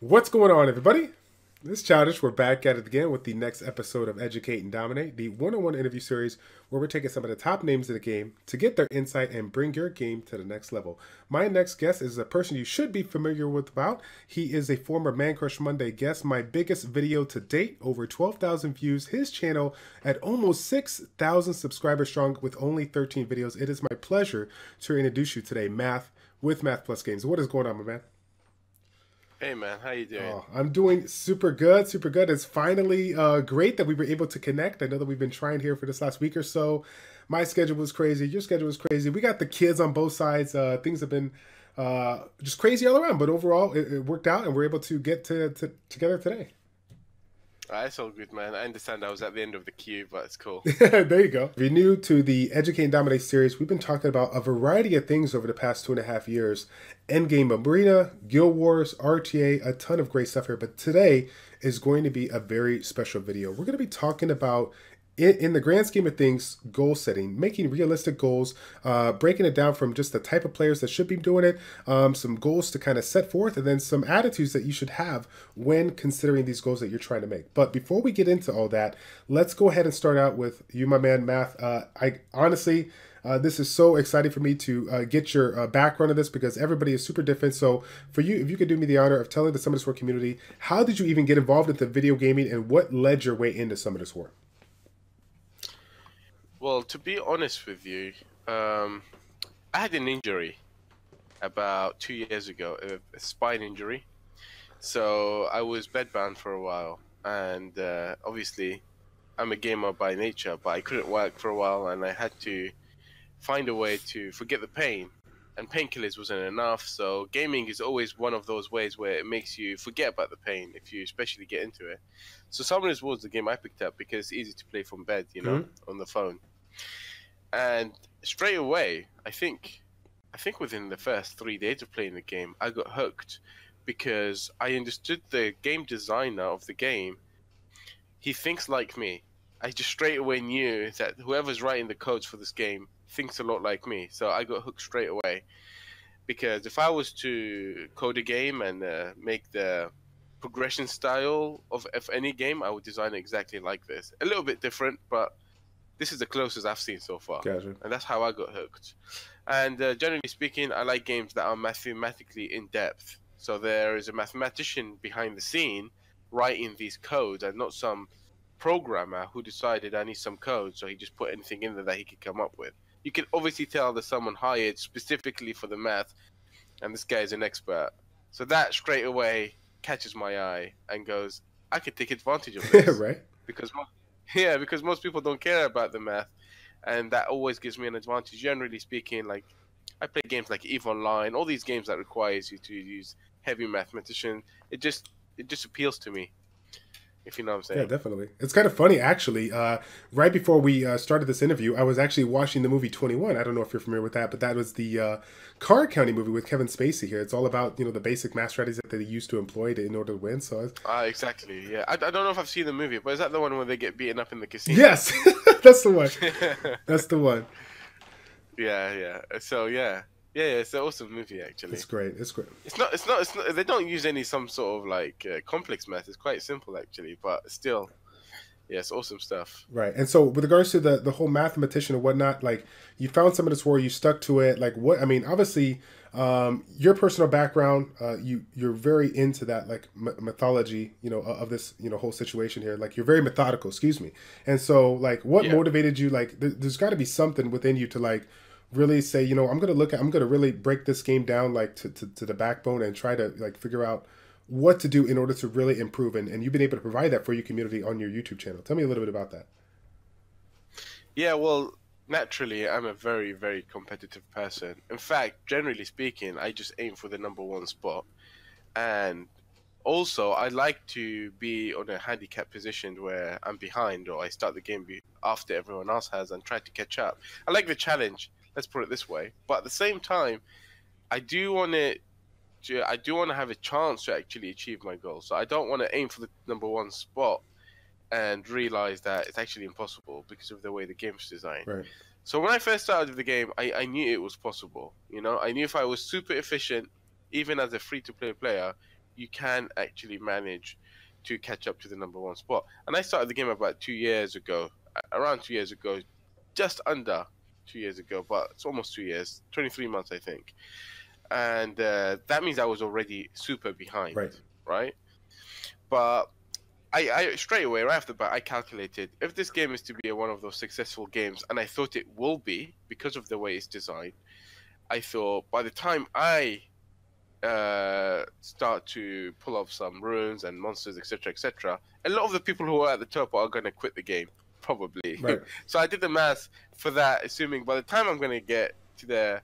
What's going on, everybody? This is Childish. We're back at it again with the next episode of Educate and Dominate, the one-on-one interview series where we're taking some of the top names in the game to get their insight and bring your game to the next level. My next guest is a person you should be familiar with about. He is a former Man Crush Monday guest. My biggest video to date, over 12,000 views. His channel at almost 6,000 subscribers strong with only 13 videos. It is my pleasure to introduce you today, Math with Math Plus Games. What is going on, my man? Hey man, how you doing? Oh, I'm doing super good, super good. It's finally great that we were able to connect. I know that we've been trying here for this last week or so. My schedule was crazy. Your schedule was crazy. We got the kids on both sides. Things have been just crazy all around. But overall, it worked out, and we're able to get together today. It's all good, man. I understand I was at the end of the queue, but it's cool. There you go. If you're new to the Educate and Dominate series, we've been talking about a variety of things over the past 2.5 years. Endgame Arena, Guild Wars, RTA, a ton of great stuff here. But today is going to be a very special video. We're going to be talking about, in the grand scheme of things, goal setting, making realistic goals, breaking it down from just the type of players that should be doing it, some goals to kind of set forth, and then some attitudes that you should have when considering these goals that you're trying to make. But before we get into all that, let's go ahead and start out with you, my man, Math. I honestly, this is so exciting for me to get your background of this because everybody is super different. So for you, if you could do me the honor of telling the Summit War community, how did you even get involved into video gaming and what led your way into Summit War? Well, to be honest with you, I had an injury about 2 years ago, a spine injury. So I was bedbound for a while, and obviously I'm a gamer by nature, but I couldn't work for a while, and I had to find a way to forget the pain. And painkillers wasn't enough, so gaming is always one of those ways where it makes you forget about the pain if you especially get into it. So Summoners was the game I picked up because it's easy to play from bed, on the phone. And straight away, I think within the first 3 days of playing the game, I got hooked because I understood the game designer of the game. He thinks like me. I just straight away knew that whoever's writing the codes for this game thinks a lot like me. So I got hooked straight away. Because if I was to code a game and make the progression style of any game, I would design it exactly like this. A little bit different, but this is the closest I've seen so far. Gotcha. And that's how I got hooked. And generally speaking, I like games that are mathematically in depth. So there is a mathematician behind the scene writing these codes and not some programmer who decided I need some code, so he just put anything in there that he could come up with. You can obviously tell that someone hired specifically for the math, and this guy is an expert. So that straight away catches my eye and goes, I could take advantage of this. Right? Because yeah, because most people don't care about the math, and that always gives me an advantage. Generally speaking, like I play games like EVE Online, all these games that requires you to use heavy mathematician. It just appeals to me, if you know what I'm Yeah, saying. definitely. It's kind of funny, actually. Right before we started this interview, I was actually watching the movie 21. I don't know if you're familiar with that, but that was the Card County movie with Kevin Spacey here. It's all about, the basic math strategies that they used to employ in order to win. So, Exactly. Yeah, I don't know if I've seen the movie, but is that the one where they get beaten up in the casino? yes, that's the one. That's the one. Yeah, yeah. So yeah, it's an awesome movie actually. It's great. It's great. It's not. They don't use any some sort of like complex math. It's quite simple actually, but still, yeah, it's awesome stuff. Right. And so with regards to the whole mathematician and whatnot, like you found some of this where you stuck to it. Like what, I mean, obviously, your personal background, you're very into that, like mythology, of this, whole situation here. Like you're very methodical, excuse me. And so like what Yeah. motivated you? Like there's got to be something within you to like really say, I'm going to really break this game down like to the backbone and try to like figure out what to do in order to really improve. And you've been able to provide that for your community on your YouTube channel. Tell me a little bit about that. Yeah, well, naturally, I'm a very, very competitive person. In fact, generally speaking, I just aim for the number one spot. And also, I like to be on a handicap position where I'm behind or I start the game after everyone else has and try to catch up. I like the challenge, let's put it this way. But at the same time, I do want to have a chance to actually achieve my goal. So I don't want to aim for the number one spot and realize that it's actually impossible because of the way the game's designed. Right. So when I first started with the game, I knew it was possible. I knew if I was super efficient, even as a free-to-play player, you can actually manage to catch up to the number one spot. And I started the game about 2 years ago, around 2 years ago, just under 2 years ago, but it's almost 2 years, 23 months, I think. And that means I was already super behind, Right. right? But I straight away, right off the bat, I calculated if this game is to be one of those successful games, and I thought it will be because of the way it's designed. I thought by the time I start to pull off some runes and monsters, etc., a lot of the people who are at the top are going to quit the game, probably. Right. So I did the math for that, assuming by the time I'm going to get to the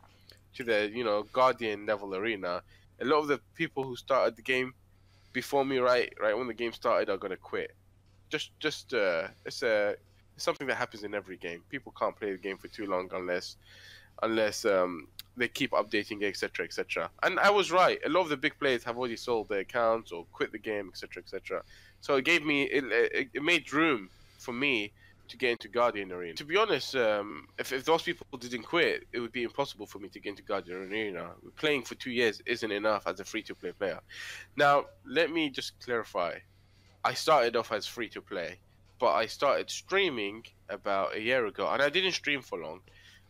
Guardian level arena, a lot of the people who started the game before me, right when the game started, are going to quit. It's something that happens in every game. People can't play the game for too long unless they keep updating it, etc. And I was right. A lot of the big players have already sold their accounts or quit the game, etc. So it made room for me to get into Guardian Arena. To be honest, if those people didn't quit, it would be impossible for me to get into Guardian Arena. Playing for 2 years isn't enough as a free-to-play player. Now, let me just clarify. I started off as free-to-play, but I started streaming about a year ago, and I didn't stream for long.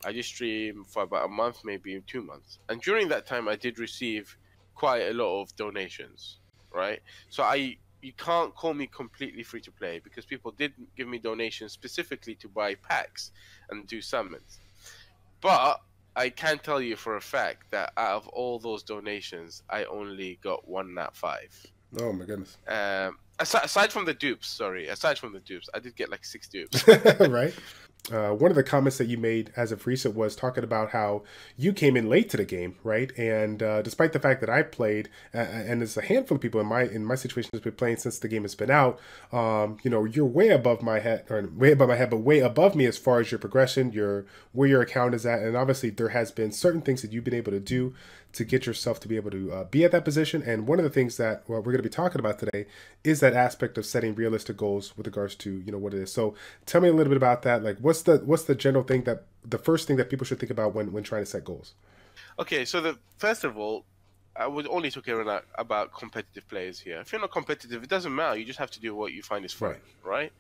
I just streamed for about a month, maybe 2 months. And during that time, I did receive quite a lot of donations, right? So you can't call me completely free to play because people did give me donations specifically to buy packs and do summons. But I can tell you for a fact that out of all those donations, I only got 1 nat 5. Oh my goodness. Aside from the dupes, I did get like 6 dupes. Right. One of the comments that you made as of recent was talking about how you came in late to the game, right? And despite the fact that I played, and there's a handful of people in my situation that's been playing since the game has been out, you're way above my head, but way above me as far as your progression, where your account is at, and obviously there has been certain things that you've been able to do to get yourself to be able to be at that position. And one of the things that we're going to be talking about today is that aspect of setting realistic goals with regards to what it is. So tell me a little bit about that. Like, what's the general thing the first thing that people should think about when trying to set goals? Okay, so first of all, I would only talk about competitive players here. If you're not competitive, it doesn't matter. You just have to do what you find is fun, right?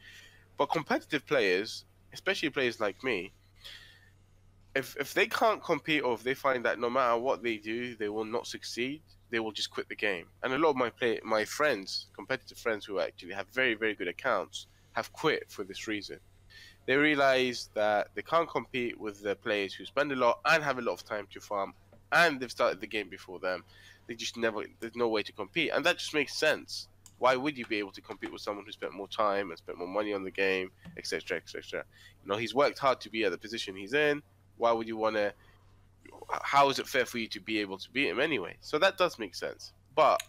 But competitive players, especially players like me, if they can't compete, or if they find that no matter what they do, they will not succeed, they will just quit the game. And a lot of my friends, competitive friends who actually have very, very good accounts, have quit for this reason. They realize that they can't compete with the players who spend a lot and have a lot of time to farm, and they've started the game before them. There's no way to compete. And that just makes sense. Why would you be able to compete with someone who spent more time and spent more money on the game, etc., etc.? He's worked hard to be at the position he's in. Why would you want to? How is it fair for you to be able to beat him anyway? So that does make sense. But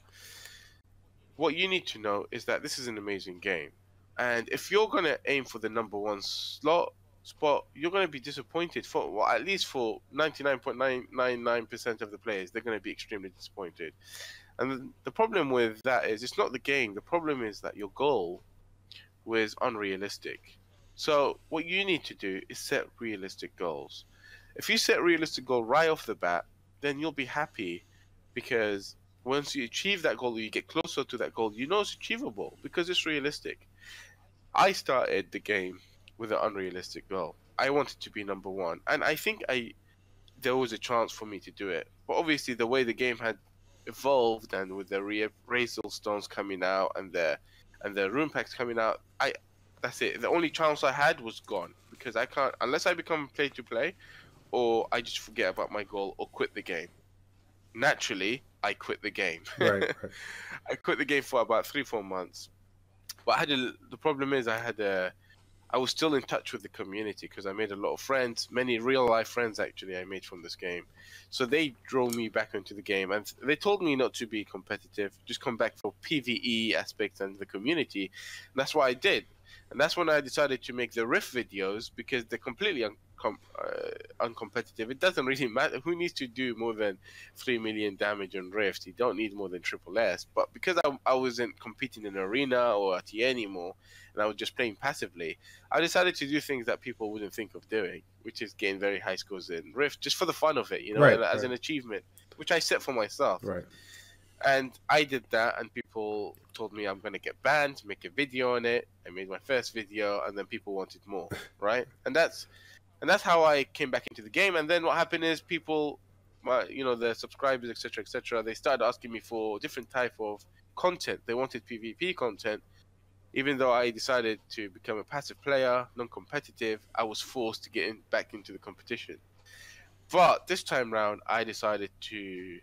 what you need to know is that this is an amazing game. And if you're going to aim for the number one spot, you're going to be disappointed at least for 99.999% of the players. They're going to be extremely disappointed. And the problem with that is it's not the game. The problem is that your goal was unrealistic. So what you need to do is set realistic goals. If you set a realistic goal right off the bat, then you'll be happy, because once you achieve that goal, or you get closer to that goal, it's achievable because it's realistic. I started the game with an unrealistic goal. I wanted to be number one, and I think there was a chance for me to do it. But obviously, the way the game had evolved, and with the reappraisal stones coming out and the rune packs coming out, that's it. The only chance I had was gone, because I can't, unless I become play to play, or I just forget about my goal or quit the game. Naturally, I quit the game. Right. I quit the game for about 3-4 months. But the problem is I was still in touch with the community, because I made a lot of friends, many real life friends actually I made from this game. So they drove me back into the game, and they told me not to be competitive, just come back for PvE aspects and the community. And that's what I did. And that's when I decided to make the Rift videos, because they're completely uncompetitive. It doesn't really matter. Who needs to do more than 3 million damage on Rift? You don't need more than triple S. But because I wasn't competing in Arena or TA anymore, and I was just playing passively, I decided to do things that people wouldn't think of doing, which is gain very high scores in Rift, just for the fun of it, as an achievement, which I set for myself. Right. And I did that, and people told me I'm gonna get banned, make a video on it. I made my first video, and then people wanted more, right? And that's how I came back into the game. And then what happened is people, the subscribers, etc., etc., they started asking me for different type of content. They wanted PvP content. Even though I decided to become a passive player, non-competitive, I was forced to get back into the competition. But this time round, I decided to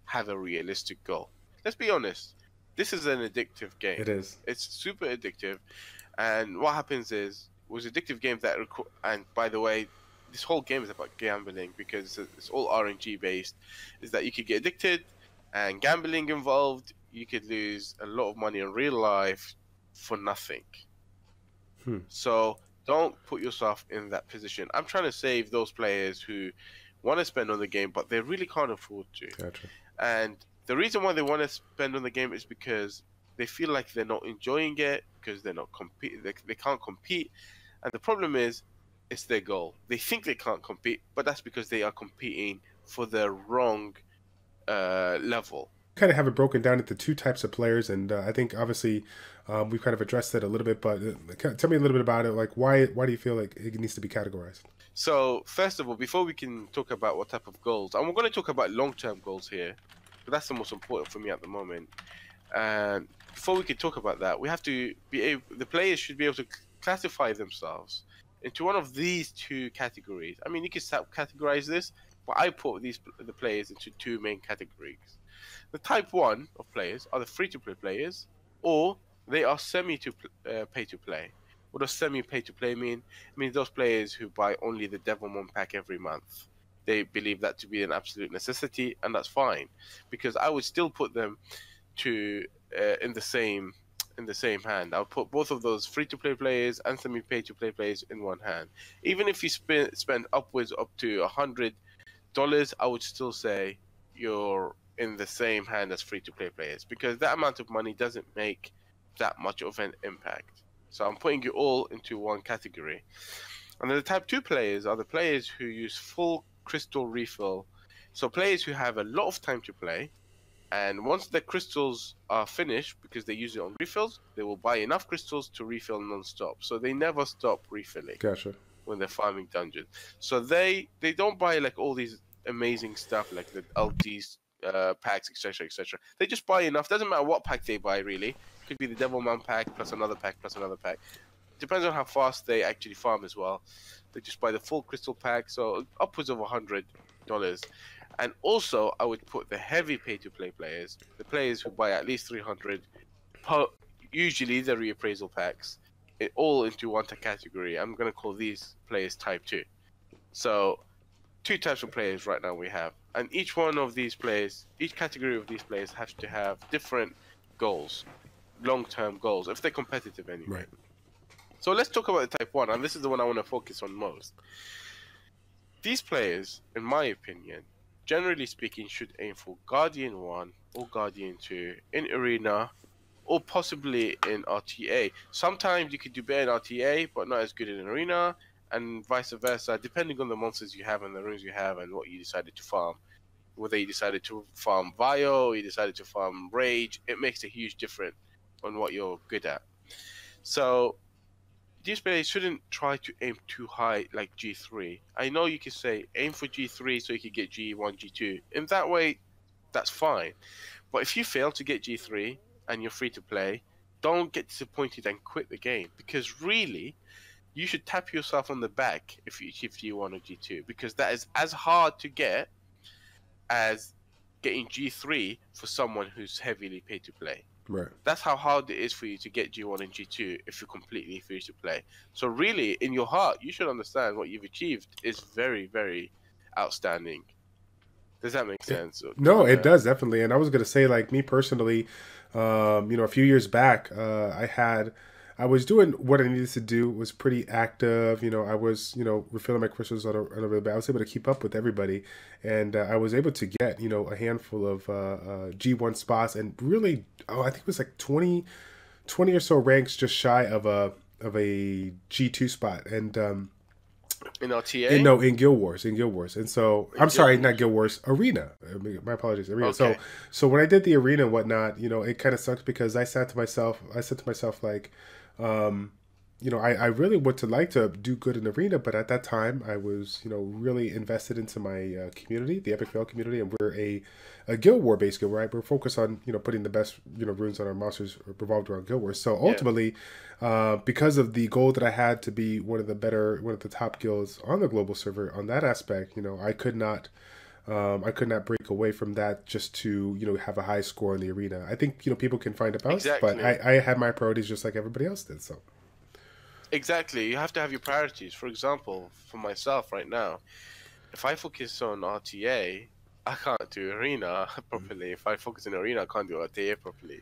have a realistic goal. Let's be honest. This is an addictive game. It is. It's super addictive. And what happens is, was addictive games that and by the way, this whole game is about gambling because it's all RNG based. Is that you could get addicted, and gambling involved, you could lose a lot of money in real life for nothing. So don't put yourself in that position. I'm trying to save those players who want to spend on the game, but they really can't afford to. Gotcha. And the reason why they want to spend on the game is because they feel like they're not enjoying it, because they're not they can't compete. And the problem is, it's their goal. They think they can't compete, but that's because they are competing for the wrong level. Kind of have it broken down into two types of players, and I think obviously we've kind of addressed that a little bit, but tell me a little bit about it. Like, why do you feel like it needs to be categorized? So first of all, before we can talk about what type of goals, and we're going to talk about long-term goals here, but that's the most important for me at the moment. And before we can talk about that, we have to be able, the players should be able to classify themselves into one of these two categories. I mean, you can categorize this, but I put the players into two main categories. The type 1 of players are the free-to-play players, or they are pay-to-play. What does semi-pay-to-play mean? It means those players who buy only the Devilmon pack every month. They believe that to be an absolute necessity, and that's fine, because I would still put them in the same hand. I'll put both of those free-to-play players and semi-pay-to-play players in one hand. Even if you spend upwards up to $100, I would still say you're in the same hand as free-to-play players, because that amount of money doesn't make that much of an impact. So I'm putting you all into one category. And then the type 2 players are the players who use full crystal refill. So players who have a lot of time to play, and once the crystals are finished, because they use it on refills, they will buy enough crystals to refill non-stop. So they never stop refilling. Gotcha. When they're farming dungeons. So they don't buy like all these amazing stuff like the LTs, packs, etc., etc. They just buy enough. Doesn't matter what pack they buy, really. It could be the Devilman pack plus another pack plus another pack. Depends on how fast they actually farm as well. They just buy the full crystal pack, so upwards of $100. And also, I would put the heavy pay-to-play players, the players who buy at least 300, usually the reappraisal packs, all into one category. I'm going to call these players type 2. So, two types of players right now we have. And each one of these players, each category of these players has to have different goals, long-term goals, if they're competitive anyway. Right. So let's talk about the type 1, and this is the one I want to focus on most. These players, in my opinion, generally speaking, should aim for Guardian 1 or Guardian 2 in Arena, or possibly in RTA. Sometimes you could do better in RTA, but not as good in Arena, and vice versa, depending on the monsters you have and the rooms you have and what you decided to farm. Whether you decided to farm Vio, or you decided to farm Rage, it makes a huge difference on what you're good at. So these players shouldn't try to aim too high like G3. I know you could say aim for G3 so you could get G1, G2. In that way, that's fine. But if you fail to get G3 and you're free to play, don't get disappointed and quit the game. Because really, you should tap yourself on the back if you achieve G1 or G2. Because that is as hard to get as getting G3 for someone who's heavily paid to play. Right. That's how hard it is for you to get G1 and G2 if you're completely free to play. So really, in your heart, you should understand what you've achieved is very, very outstanding. Does that make sense? No, it does, definitely. And I was going to say, like, me personally, a few years back, I was doing what I needed to do, was pretty active. I was, refilling my crystals on a really bad. I was able to keep up with everybody. And I was able to get, a handful of G1 spots, and really, I think it was like 20 or so ranks just shy of a G2 spot. And In In, RTA? no, in Guild Wars, and so In I'm Guild sorry, not Wars? Guild Wars, Arena. My apologies, Arena. Okay. So when I did the Arena and whatnot, it kind of sucks because I said to myself like, um, I really would to like to do good in Arena, but at that time I was, really invested into my community, the Epic Fail community, and we're a Guild War based guild, right? We're focused on, putting the best, runes on our monsters revolved around Guild Wars. So Yeah. ultimately, because of the goal that I had to be one of the top guilds on the global server on that aspect, I could not break away from that just to have a high score in the arena. I think people can find a balance, but Exactly. I had my priorities just like everybody else did. So Exactly. You have to have your priorities. For example, for myself right now, if I focus on RTA, I can't do arena properly. If I focus in arena, I can't do RTA properly.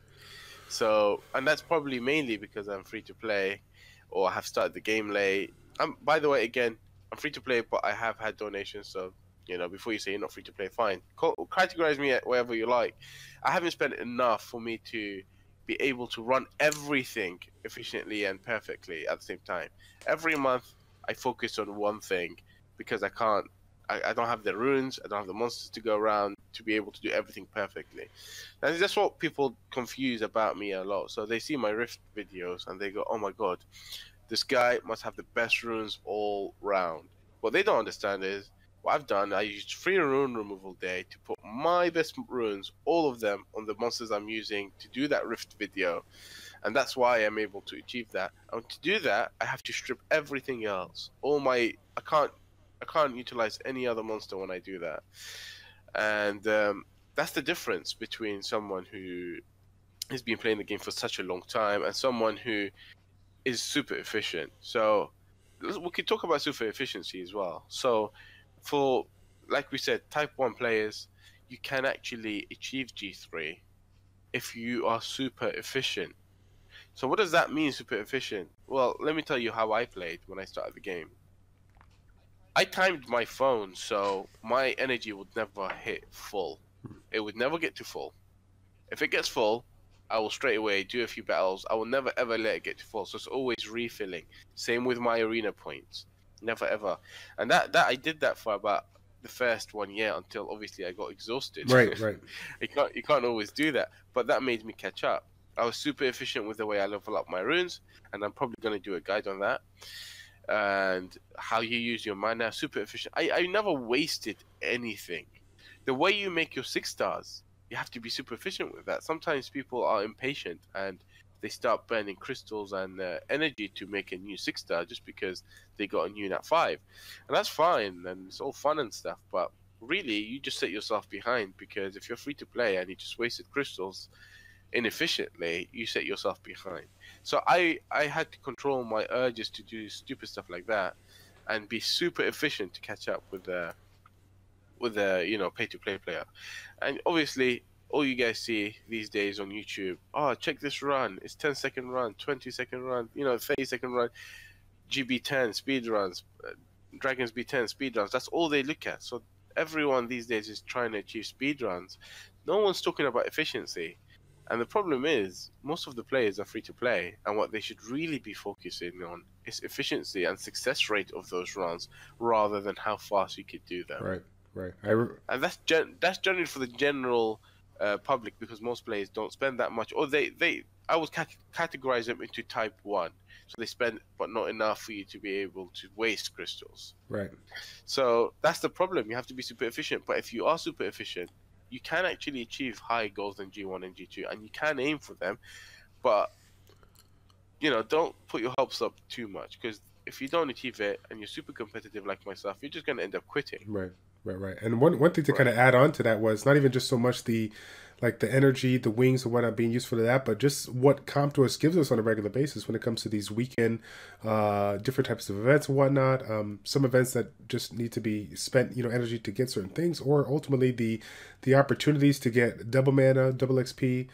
So, and that's probably mainly because I'm free to play, or I have started the game late. By the way, again, I'm free to play, but I have had donations. So, before you say you're not free to play, fine. Categorize me at wherever you like. I haven't spent enough for me to be able to run everything efficiently and perfectly at the same time. Every month, I focus on one thing because I can't. I don't have the runes, I don't have the monsters to go around to be able to do everything perfectly. And that's what people confuse about me a lot. So they see my Rift videos and they go, oh my god, this guy must have the best runes all round. What they don't understand is what I've done, I used free rune removal day to put my best runes, all of them, on the monsters I'm using to do that Rift video. And that's why I'm able to achieve that. And to do that, I have to strip everything else. I can't utilize any other monster when I do that. And that's the difference between someone who has been playing the game for such a long time and someone who is super efficient. So we could talk about super efficiency as well. So for, like we said, type 1 players, you can actually achieve G3 if you are super efficient. So what does that mean, super efficient? Well, let me tell you how I played when I started the game. I timed my phone so my energy would never hit full. It would never get to full. If it gets full, I will straight away do a few battles. I will never ever let it get to full. So it's always refilling. Same with my arena points. Never ever. And that I did that for about the first 1 year until obviously I got exhausted. right, right, You can't always do that. But that made me catch up. I was super efficient with the way I level up my runes, and I'm probably gonna do a guide on that. And how you use your mana, super efficient. I never wasted anything. The way you make your 6 stars, you have to be super efficient with that. Sometimes people are impatient and they start burning crystals and energy to make a new 6 star just because they got a new nat 5, and that's fine and it's all fun and stuff. But really, you just set yourself behind, because if you're free to play and you just wasted crystals inefficiently, you set yourself behind. So I had to control my urges to do stupid stuff like that and be super efficient to catch up with a pay to play player. And obviously all you guys see these days on YouTube, oh, check this run, it's 10-second run, 20-second run, 30-second run, GB10 speed runs, Dragons B10 speed runs. That's all they look at. So everyone these days is trying to achieve speed runs. No one's talking about efficiency. And the problem is, most of the players are free to play, and what they should really be focusing on is efficiency and success rate of those runs, rather than how fast you could do them. right, right. And that's generally for the general public, because most players don't spend that much, or I would categorize them into type 1. So they spend, but not enough for you to be able to waste crystals. Right. So that's the problem. You have to be super efficient. But if you are super efficient, you can actually achieve high goals in G1 and G2, and you can aim for them. But don't put your hopes up too much, because if you don't achieve it and you're super competitive like myself, you're just going to end up quitting. Right, right, right. And one thing to kind of Right. add on to that was not even just so much the energy, the wings, and whatnot being useful to that, but just what Comptos gives us on a regular basis when it comes to these weekend, different types of events and whatnot. Some events that just need to be spent, energy to get certain things, or ultimately the opportunities to get double mana, double XP.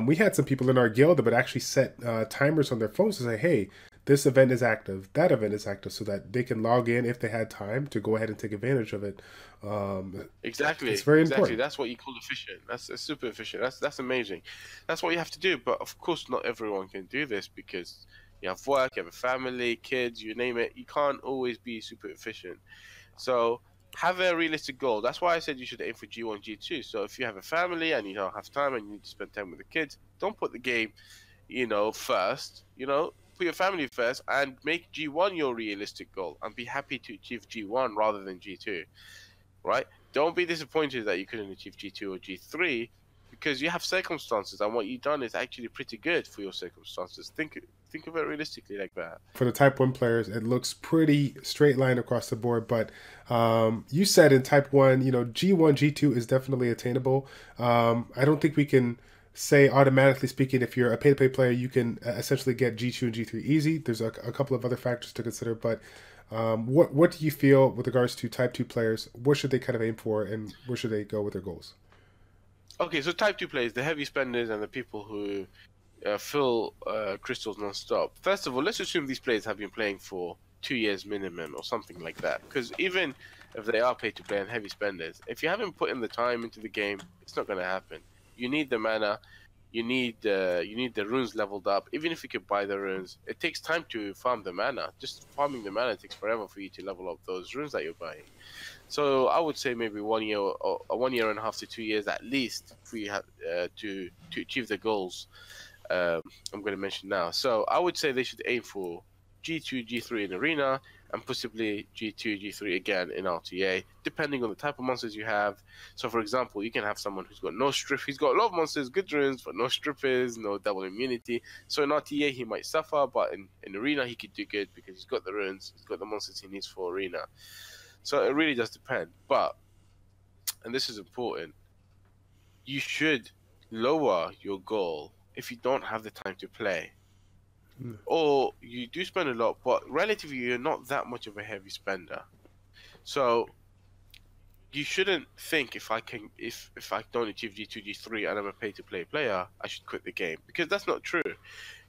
We had some people in our guild that would actually set timers on their phones to say, hey, this event is active, that event is active, so that they can log in if they had time to go ahead and take advantage of it. Exactly. It's very Exactly. important. That's what you call efficient. That's super efficient. That's amazing. That's what you have to do. But of course, not everyone can do this, because You have work, you have a family, kids, you name it. You can't always be super efficient. So have a realistic goal. That's why I said you should aim for G1, G2. So if you have a family and you don't have time and you need to spend time with the kids, don't put the game, first. Put your family first and make G1 your realistic goal and be happy to achieve G1 rather than G2, right? Don't be disappointed that you couldn't achieve G2 or G3 because you have circumstances and what you've done is actually pretty good for your circumstances. Think of it realistically like that. For the Type 1 players, it looks pretty straight line across the board. But you said in Type 1, G1, G2 is definitely attainable. I don't think we can say automatically speaking, if you're a pay-to-play player, you can essentially get G2 and G3 easy. There's a couple of other factors to consider. But what do you feel with regards to Type 2 players? What should they kind of aim for and where should they go with their goals? Okay, so Type 2 players, the heavy spenders and the people who fill crystals non-stop. First of all, let's assume these players have been playing for 2 years minimum or something like that. Because even if they are pay to play and heavy spenders, if you haven't put in the time into the game, it's not going to happen. You need the mana, you need the runes leveled up. Even if you could buy the runes, it takes time to farm the mana. Just farming the mana takes forever for you to level up those runes that you're buying. So I would say maybe 1 year or 1 year and a half to 2 years at least for you to achieve the goals I'm going to mention now. So I would say they should aim for G2, G3 in Arena, and possibly G2, G3 again in RTA, depending on the type of monsters you have. So for example, you can have someone who's got no strip, he's got a lot of monsters, good runes, but no strippers, no double immunity. So in RTA he might suffer, but in Arena he could do good because he's got the runes, he's got the monsters he needs for Arena. So it really does depend. But, and this is important, you should lower your goal if you don't have the time to play. Or you do spend a lot, but relatively you're not that much of a heavy spender. So you shouldn't think if I don't achieve G2, G3 and I'm a pay-to-play player, I should quit the game. Because that's not true.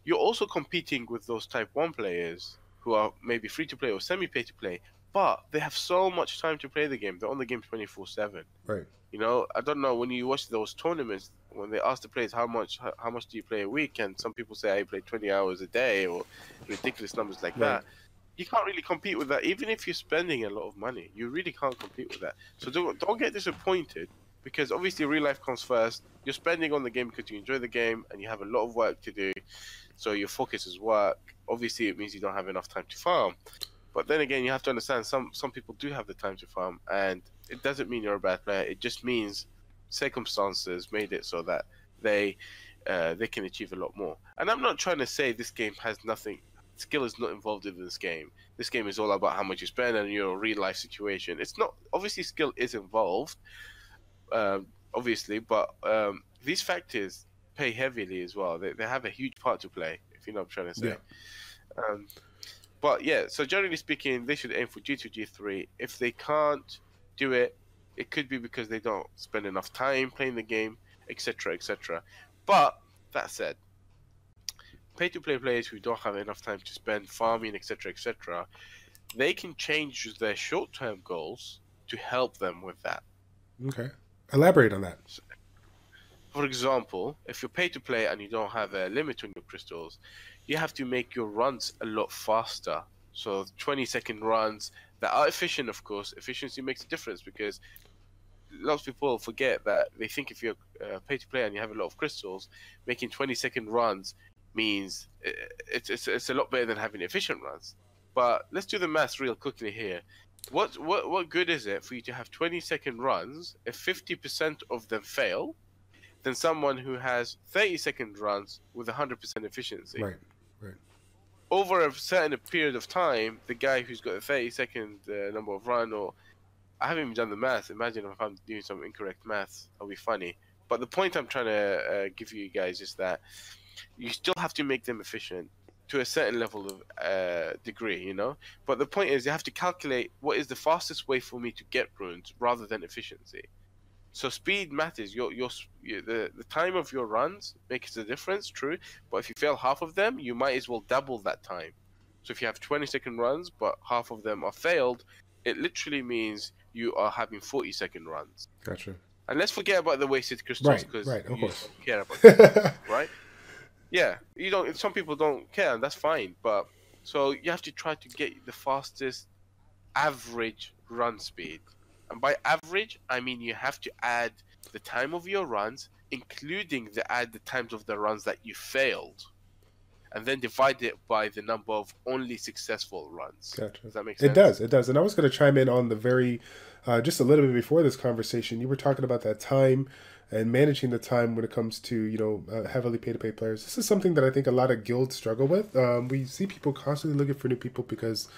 You're also competing with those Type 1 players who are maybe free-to-play or semi-pay-to-play, but they have so much time to play the game. They're on the game 24/7. Right. I don't know, when you watch those tournaments, when they ask the players how much do you play a week, and some people say I play 20 hours a day or ridiculous numbers like that. You can't really compete with that. Even if you're spending a lot of money, you really can't compete with that. So don't get disappointed, because obviously real life comes first. You're spending on the game because you enjoy the game and you have a lot of work to do. So your focus is work. Obviously it means you don't have enough time to farm. But then again, you have to understand some people do have the time to farm, and it doesn't mean you're a bad player. It just means circumstances made it so that they can achieve a lot more. And I'm not trying to say this game has nothing. Skill is not involved in this game. This game is all about how much you spend and your real life situation. It's not, obviously skill is involved, obviously, but these factors pay heavily as well. They have a huge part to play, if you know what I'm trying to say. Yeah. But yeah, so generally speaking, they should aim for G2, G3. If they can't do it, it could be because they don't spend enough time playing the game, etc., etc. But that said, pay-to-play players who don't have enough time to spend farming, etc., etc., they can change their short-term goals to help them with that. Okay, elaborate on that. So, for example, if you're pay-to-play and you don't have a limit on your crystals, you have to make your runs a lot faster. So 20-second runs that are efficient, of course. Efficiency makes a difference, because lots of people forget that. They think if you're pay-to-play and you have a lot of crystals, making 20-second runs means it's a lot better than having efficient runs. But let's do the maths real quickly here. What good is it for you to have 20-second runs if 50% of them fail, than someone who has 30-second runs with 100% efficiency? Right. Over a certain period of time, the guy who's got a 30-second number of run, or I haven't even done the math. Imagine if I'm doing some incorrect maths. That'll be funny. But the point I'm trying to give you guys is that you still have to make them efficient to a certain level of degree, But the point is, you have to calculate what is the fastest way for me to get runes rather than efficiency. So speed matters. The time of your runs makes a difference, true. But if you fail half of them, you might as well double that time. So if you have 20-second runs, but half of them are failed, it literally means you are having 40-second runs. Gotcha. And let's forget about the wasted crystals, because of course. don't care about that, right? Yeah, you don't. Some people don't care, and that's fine. But so you have to try to get the fastest average run speed, and by average, I mean you have to add the time of your runs, including the times of the runs that you failed, and then divide it by the number of only successful runs. Gotcha. Does that make It sense? does. It does. And I was going to chime in on the very, just a little bit before this conversation. You were talking about that time and managing the time when it comes to, heavily pay to pay players. This is something that I think a lot of guilds struggle with. We see people constantly looking for new people because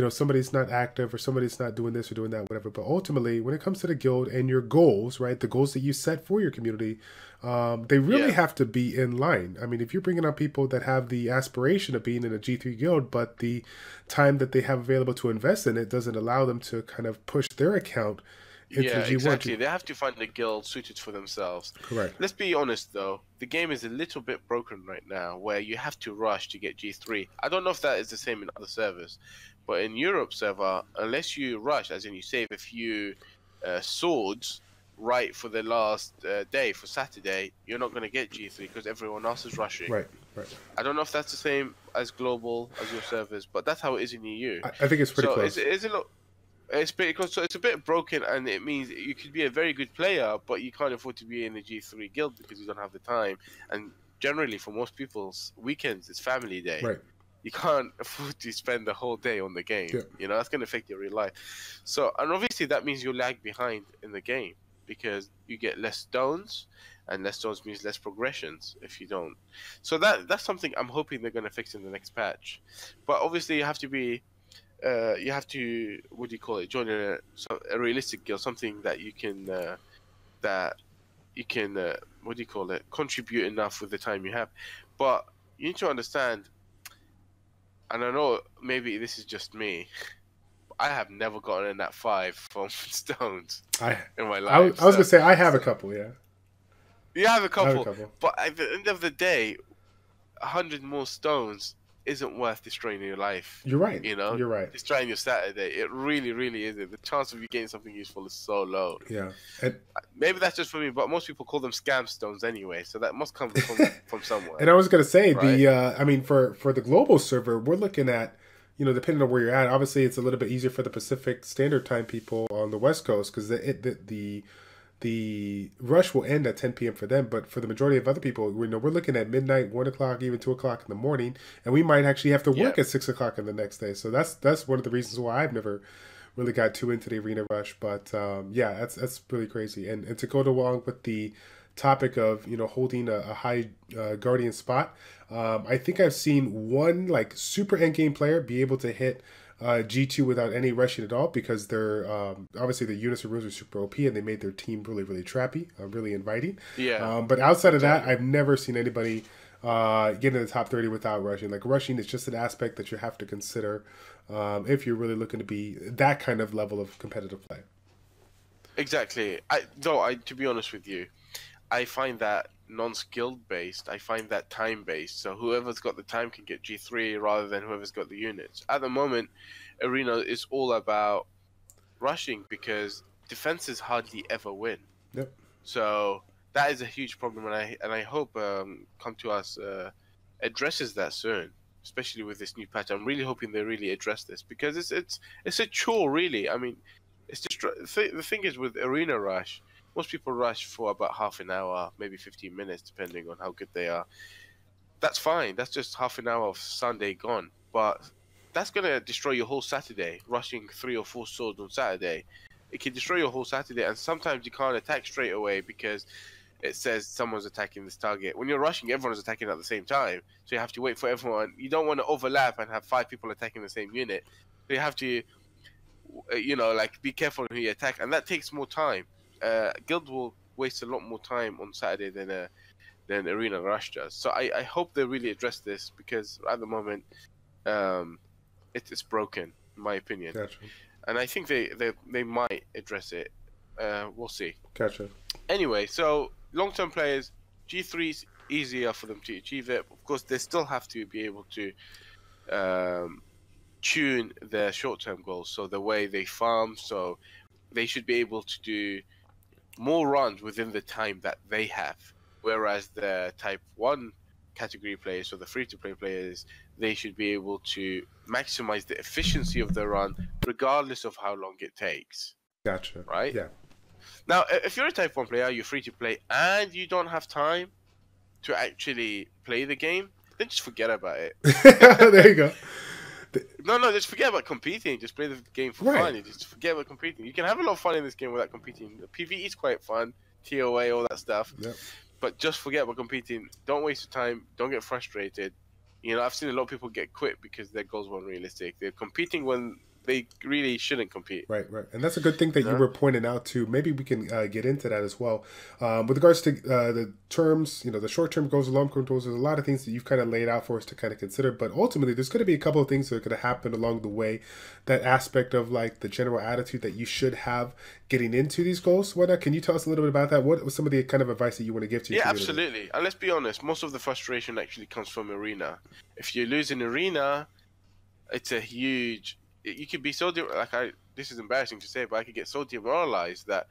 somebody's not active or somebody's not doing this or doing that, whatever. But ultimately, when it comes to the guild and your goals, right, the goals that you set for your community, they really Yeah. have to be in line. I mean, if you're bringing up people that have the aspiration of being in a G3 guild, but the time that they have available to invest in it doesn't allow them to kind of push their account into Yeah, the G1. exactly. They have to find a guild suited for themselves. Correct. Let's be honest, though. The game is a little bit broken right now, where you have to rush to get G3. I don't know if that is the same in other servers, but in Europe server, unless you rush, as in you save a few swords right for the last day, for Saturday, you're not going to get G3 because everyone else is rushing. Right. Right. I don't know if that's the same as global, as your servers, but that's how it is in EU. I think it's pretty So close. it's a lot. It's pretty close. So it's a bit broken, and it means you could be a very good player, but you can't afford to be in a G3 guild because you don't have the time. And generally, for most people's weekends, it's family day. Right. You can't afford to spend the whole day on the game. Yeah. You know, that's going to affect your real life. So, and obviously, that means you lag behind in the game because you get less stones, and less stones means less progressions if you don't. So that's something I'm hoping they're going to fix in the next patch. But obviously, you have to be you have to, what do you call it, join a realistic guild, something that you can what do you call it, contribute enough with the time you have. But you need to understand, and I know maybe this is just me, I have never gotten in that 5 from stones in my life. I was gonna say I have a couple. Yeah. You have a I have a couple, couple. but at the end of the day, 100 more stones isn't worth destroying your life. You're right. You know, You're right. destroying your Saturday. It really, really isn't. The chance of you getting something useful is so low. Yeah. And Maybe that's just for me, but most people call them scam stones anyway, so that must come from somewhere. and I was gonna say right? I mean, for the global server, we're looking at, depending on where you're at. Obviously, it's a little bit easier for the Pacific Standard Time people on the West Coast because the rush will end at 10 p.m. for them. But for the majority of other people, we're looking at midnight, 1 o'clock, even 2 o'clock in the morning, and we might actually have to work at 6 o'clock in the next day. So that's one of the reasons why I've never really got too into the arena rush. But yeah, that's really crazy. And to go along with the topic of holding a high guardian spot, I think I've seen one like super endgame player be able to hit G2 without any rushing at all because they're obviously the units and rules are super OP and they made their team really, really trappy, really inviting. Yeah. But outside of that, I've never seen anybody get in the top 30 without rushing. Like rushing is just an aspect that you have to consider if you're really looking to be that kind of level of competitive play. Exactly. To be honest with you, I find that non-skilled based. I find that time based. So whoever's got the time can get G3 rather than whoever's got the units. At the moment, Arena is all about rushing because defenses hardly ever win. Yep. So that is a huge problem, and I hope Come To Us addresses that soon, especially with this new patch. I'm really hoping they really address this because it's a chore, really. I mean, it's just the thing is with Arena Rush, most people rush for about half an hour, maybe 15 minutes, depending on how good they are. That's fine. That's just half an hour of Sunday gone, but that's gonna destroy your whole Saturday. Rushing 3 or 4 swords on Saturday, it can destroy your whole Saturday, and sometimes you can't attack straight away because it says someone's attacking this target. When you're rushing, everyone's attacking at the same time, so you have to wait for everyone. You don't want to overlap and have 5 people attacking the same unit. So you have to, like, be careful who you attack, and that takes more time. Guild will waste a lot more time on Saturday than Arena Rush does. So I hope they really address this because at the moment, it's broken, in my opinion. Gotcha. And I think they might address it. We'll see. Gotcha. Anyway, so long-term players, G3 is easier for them to achieve it. Of course, they still have to be able to tune their short-term goals. So the way they farm, so they should be able to do more runs within the time that they have. Whereas the Type 1 category players or the free-to-play players, they should be able to maximize the efficiency of the run regardless of how long it takes. Gotcha. Right? Yeah. Now, if you're a Type 1 player, you're free to play, and you don't have time to actually play the game, then just forget about it. There you go. No, just forget about competing. Just play the game for fun. You just forget about competing. You can have a lot of fun in this game without competing. The PvE is quite fun, TOA, all that stuff. Yep. But just forget about competing. Don't waste your time. Don't get frustrated. You know, I've seen a lot of people get quit because their goals weren't realistic. They're competing when they really shouldn't compete. Right. And that's a good thing that you were pointing out too. Maybe we can get into that as well. With regards to the terms, the short-term goals, the long-term goals, there's a lot of things that you've kind of laid out for us to kind of consider. But ultimately, there's going to be a couple of things that are going to happen along the way. That aspect of like the general attitude that you should have getting into these goals. Can you tell us a little bit about that? What was some of the kind of advice that you want to give to your community? Absolutely. And let's be honest, most of the frustration actually comes from arena. If you lose in arena, it's a huge... You could be so this is embarrassing to say, but I could get so demoralized that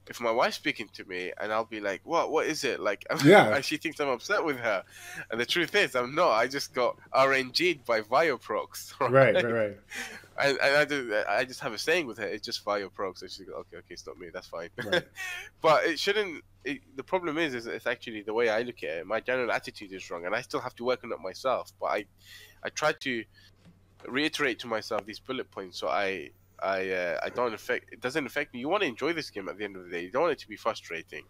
if my wife's speaking to me and I'll be like, what is it? Like, and she thinks I'm upset with her. And the truth is, I'm not. I just got RNG'd by Vioprox. Right. And I just have a saying with her, it's just Vioprox. So she's like, okay, it's not me. That's fine. Right. But it shouldn't. The problem is it's actually the way I look at it. My general attitude is wrong, and I still have to work on it myself. But I try to reiterate to myself these bullet points so I don't it doesn't affect me. You want to enjoy this game at the end of the day. You don't want it to be frustrating.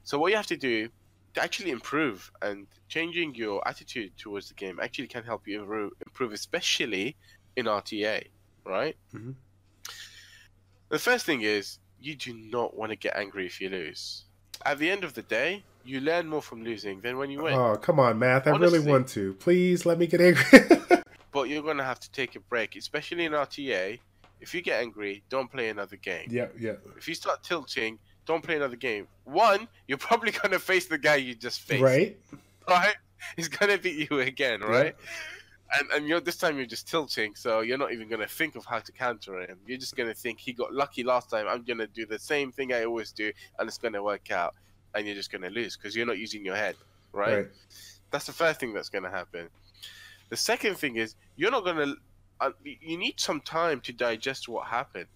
So what you have to do to actually improve, and changing your attitude towards the game actually can help you improve, especially in RTA, right? Mm-hmm. The first thing is you do not want to get angry if you lose. At the end of the day, you learn more from losing than when you win. Oh, come on, Math. I really want to. Please let me get angry. But you're going to have to take a break, especially in RTA. If you get angry, don't play another game. Yeah. If you start tilting, don't play another game. One, you're probably going to face the guy you just faced. Right? He's going to beat you again, right? Yeah. And this time you're just tilting, so you're not even going to think of how to counter him. You're just going to think, he got lucky last time, I'm going to do the same thing I always do, and it's going to work out. And you're just going to lose because you're not using your head, right? That's the first thing that's going to happen. The second thing is, you're not going to... you need some time to digest what happened.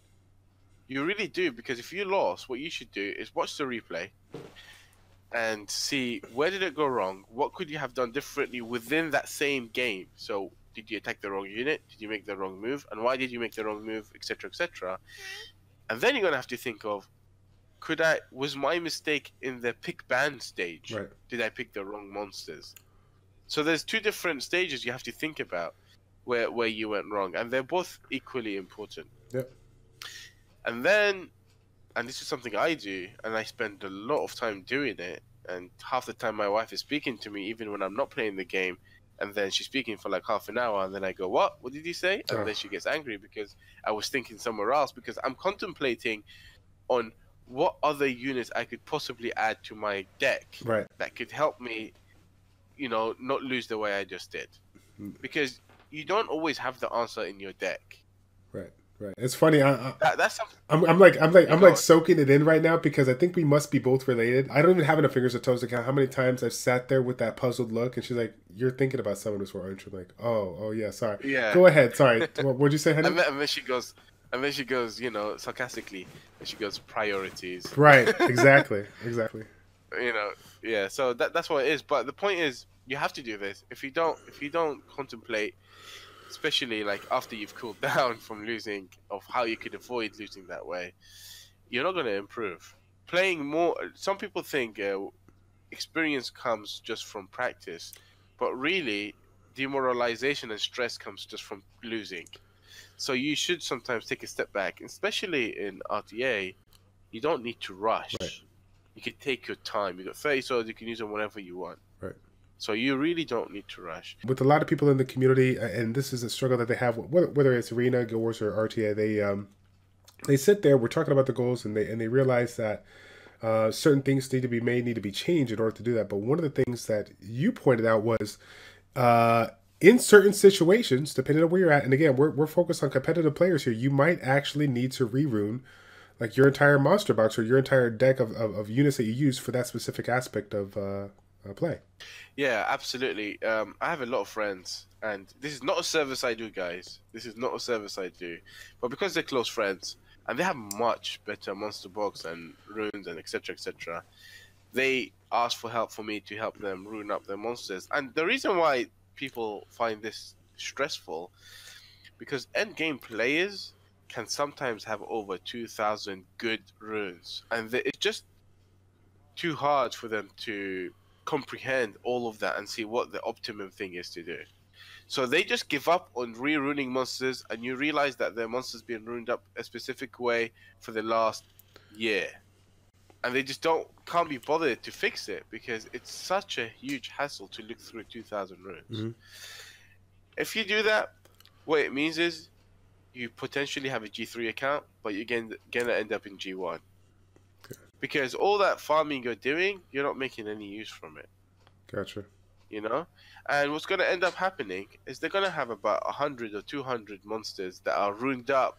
You really do, because if you lost, what you should do is watch the replay and see where did it go wrong? What could you have done differently within that same game? So, did you attack the wrong unit? Did you make the wrong move? And why did you make the wrong move? Etc. Etc. And then you're going to have to think of, was my mistake in the pick ban stage? Right. Did I pick the wrong monsters? So there's two different stages you have to think about where you went wrong, and they're both equally important. Yep. And then, and this is something I do, and I spend a lot of time doing it, and half the time my wife is speaking to me even when I'm not playing the game, and then she's speaking for like half an hour, and then I go, what did you say? And then she gets angry because I was thinking somewhere else, because I'm contemplating on what other units I could possibly add to my deck that could help me, not lose the way I just did. Because you don't always have the answer in your deck. Right. It's funny. That's something. I'm like soaking it in right now, because I think we must be both related. I don't even have enough fingers or toes to count how many times I've sat there with that puzzled look, and she's like, "You're thinking about Summoners War, aren't you?" I'm like, "Oh yeah, sorry. Yeah. Go ahead. Sorry. What'd you say, honey?" And then she goes, sarcastically, and she goes, "Priorities." Right. Exactly. Yeah. So that's what it is. But the point is, you have to do this. If you don't contemplate, especially like after you've cooled down from losing, of how you could avoid losing that way, you're not going to improve. Playing more, some people think experience comes just from practice, but really demoralization and stress comes just from losing. So you should sometimes take a step back, especially in RTA. You don't need to rush. Right. You can take your time. You got 30 swords, you can use them whenever you want. Right. So you really don't need to rush. With a lot of people in the community, and this is a struggle that they have, whether it's Arena, Guild Wars, or RTA, they sit there, we're talking about the goals, and they realize that certain things need to be changed in order to do that. But one of the things that you pointed out was in certain situations, depending on where you're at, and again, we're focused on competitive players here, you might actually need to rerune like your entire monster box or your entire deck of units that you use for that specific aspect of play. Yeah, absolutely. I have a lot of friends, and this is not a service I do, guys. This is not a service I do, but because they're close friends and they have much better monster box and runes and etc. etc. They ask for help for me to help them rune up their monsters. And the reason why people find this stressful, because end game players can sometimes have over 2,000 good runes, and it's just too hard for them to comprehend all of that and see what the optimum thing is to do. So they just give up on re-runing monsters, and you realize that their monster's been runed up a specific way for the last year, and they just can't be bothered to fix it because it's such a huge hassle to look through 2,000 runes. Mm-hmm. If you do that, what it means is you potentially have a G3 account, but you're gonna end up in G1. Because all that farming you're doing, you're not making any use from it. Gotcha. You know? And what's going to end up happening is they're going to have about 100 or 200 monsters that are runed up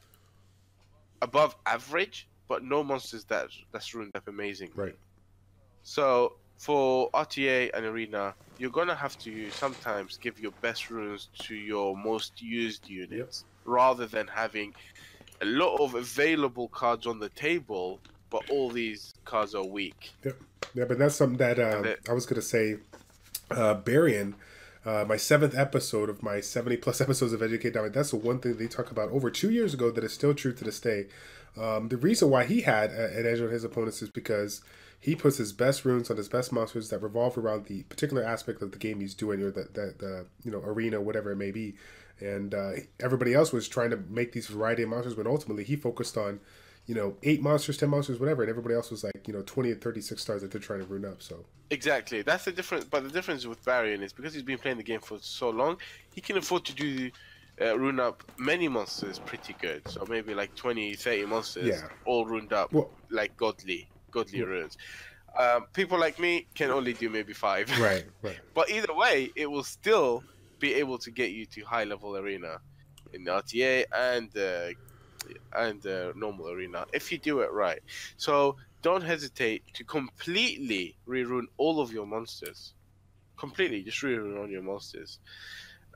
above average, but no monsters that's runed up amazingly. Right. So for RTA and Arena, you're going to have to sometimes give your best runes to your most used units, rather than having a lot of available cards on the table, but all these cards are weak. Yep. Yeah, but that's something that I was going to say. Barian, my 7th episode of my 70 plus episodes of Educate Dominate, that's the one thing they talk about over 2 years ago that is still true to this day. The reason why he had an edge on his opponents is because he puts his best runes on his best monsters that revolve around the particular aspect of the game he's doing, or the arena, whatever it may be. And everybody else was trying to make these variety of monsters, but ultimately he focused on 8 monsters, 10 monsters, whatever, and everybody else was like 20 and 36 stars that they're trying to rune up. So exactly, that's the difference. But the difference with Barian is because he's been playing the game for so long, he can afford to do rune up many monsters pretty good. So maybe like 20, 30 monsters, all runed up, like godly runes. People like me can only do maybe 5. Right. But either way, it will still be able to get you to high level arena in RTA and normal arena if you do it right. So don't hesitate to completely rerun all of your monsters. Completely, just rerun all your monsters.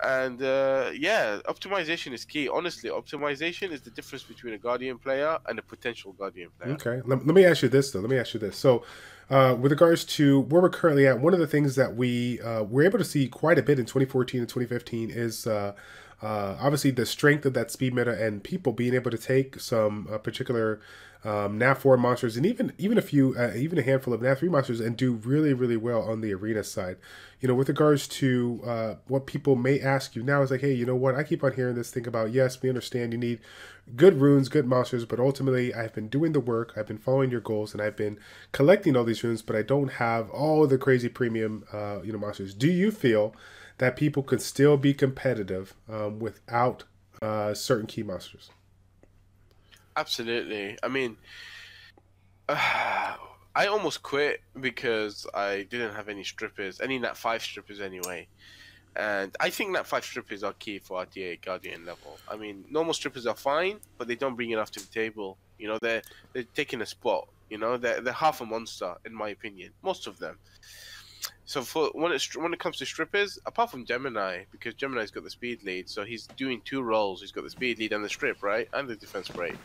And optimization is key. Honestly, optimization is the difference between a Guardian player and a potential Guardian player. Okay, let me ask you this though. So, with regards to where we're currently at, one of the things that we were able to see quite a bit in 2014 and 2015 is obviously the strength of that speed meta and people being able to take some particular NAV4 monsters and even a handful of NAV3 monsters and do really, really well on the arena side. With regards to what people may ask you now is like, hey, you know what? I keep on hearing this thing about, yes, we understand you need good runes, good monsters, but ultimately I've been doing the work, I've been following your goals, and I've been collecting all these runes, but I don't have all the crazy premium monsters. Do you feel that people could still be competitive without certain key monsters? Absolutely. I mean, I almost quit because I didn't have any strippers, any Nat 5 strippers anyway. And I think Nat 5 strippers are key for RTA Guardian level. I mean, normal strippers are fine, but they don't bring enough to the table. They're taking a spot. They're half a monster, in my opinion, most of them. So when it comes to strippers, apart from Gemini, because Gemini's got the speed lead, so he's doing 2 roles. He's got the speed lead and the strip, right? And the defense break.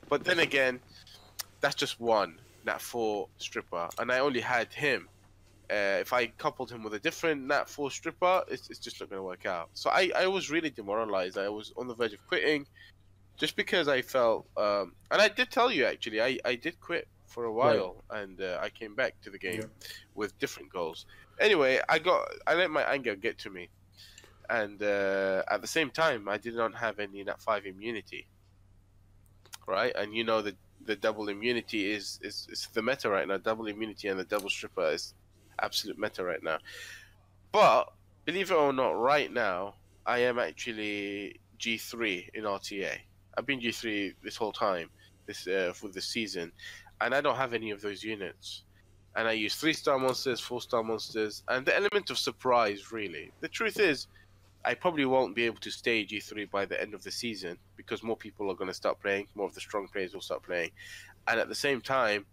But then again, that's just one Nat 4 stripper, and I only had him. If I coupled him with a different Nat 4 stripper, it's just not going to work out. So I was really demoralized. I was on the verge of quitting just because I felt... and I did tell you, actually, I did quit for a while, and I came back to the game with different goals. Anyway, I let my anger get to me. And at the same time, I did not have any Nat 5 immunity. Right? And the double immunity is the meta right now. Double immunity and the double stripper is absolute meta right now. But believe it or not, right now I am actually G3 in RTA. I've been G3 this whole time, for this season, and I don't have any of those units. And I use 3-star monsters, 4-star monsters, and the element of surprise, really. The truth is, I probably won't be able to stay G3 by the end of the season because more people are going to start playing, more of the strong players will start playing. And at the same time,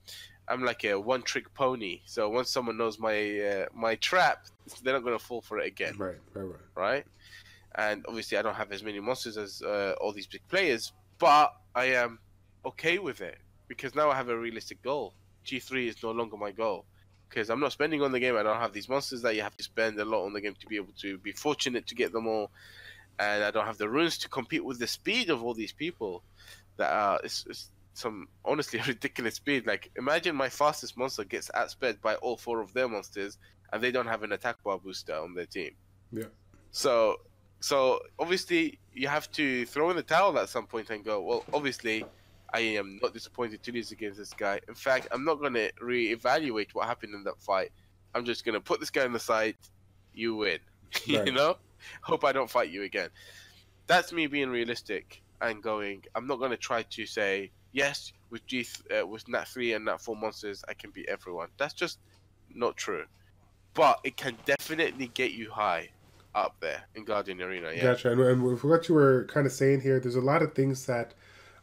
I'm like a one-trick pony. So once someone knows my my trap, they're not gonna fall for it again. Right. Right? And obviously, I don't have as many monsters as all these big players, but I am okay with it because now I have a realistic goal. G3 is no longer my goal because I'm not spending on the game. I don't have these monsters that you have to spend a lot on the game to be able to be fortunate to get them all, and I don't have the runes to compete with the speed of all these people. That are it's some honestly ridiculous speed. Like imagine my fastest monster gets outsped by all 4 of their monsters, and they don't have an attack bar booster on their team. Yeah. So obviously you have to throw in the towel at some point and go, well, obviously I am not disappointed to lose against this guy. In fact, I'm not going to re-evaluate what happened in that fight. I'm just going to put this guy on the side. You win. Right. You know? Hope I don't fight you again. That's me being realistic and going, I'm not going to try to say, yes, with with Nat 3 and Nat 4 monsters, I can beat everyone. That's just not true. But it can definitely get you high up there in Guardian Arena. Yeah. Gotcha. And with what you were kind of saying here, there's a lot of things that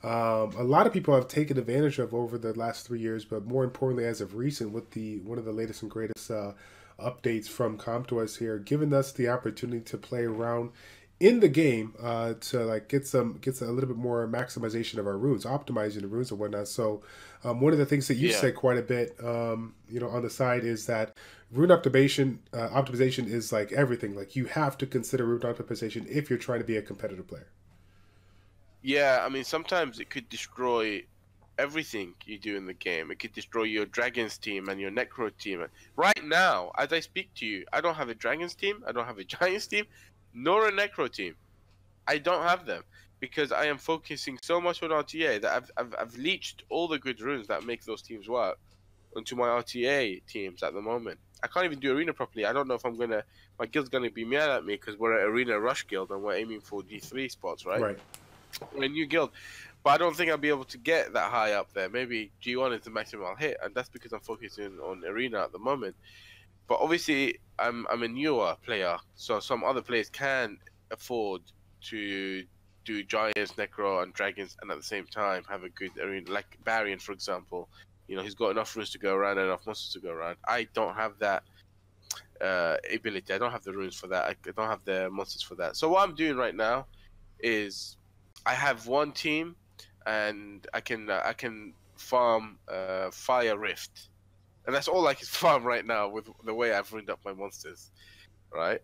a lot of people have taken advantage of over the last 3 years, but more importantly, as of recent, with one of the latest and greatest updates from ComTOS here, giving us the opportunity to play around in the game to like get a little bit more maximization of our runes, optimizing the runes and whatnot. So one of the things that you said quite a bit, on the side is that rune optimization is like everything. Like you have to consider rune optimization if you're trying to be a competitive player. Yeah, I mean sometimes it could destroy everything you do in the game. It could destroy your Dragons team and your Necro team. Right now, as I speak to you, I don't have a Dragons team, I don't have a Giants team, nor a Necro team. I don't have them because I am focusing so much on RTA that I've leached all the good runes that make those teams work onto my RTA teams at the moment. I can't even do arena properly. I don't know if my guild's gonna be mad at me because we're an arena rush guild and we're aiming for G3 spots, right? Right. We're a new guild, but I don't think I'll be able to get that high up there. Maybe G1 is the maximum I'll hit, and that's because I'm focusing on arena at the moment. But obviously, I'm a newer player, so some other players can afford to do Giants, Necro, and Dragons, and at the same time have a good arena, like Barian, for example. He's got enough runes to go around and enough monsters to go around. I don't have that ability. I don't have the runes for that. I don't have the monsters for that. So what I'm doing right now is I have one team, and I can farm Fire Rift. And that's all I can farm right now with the way I've ruined up my monsters, right?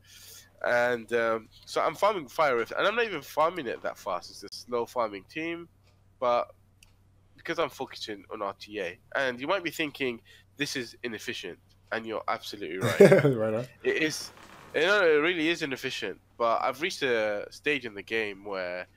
And so I'm farming Fire Rift, and I'm not even farming it that fast. It's a slow farming team, but because I'm focusing on RTA, and you might be thinking this is inefficient, and you're absolutely right. Right on. It is. It really is inefficient, but I've reached a stage in the game where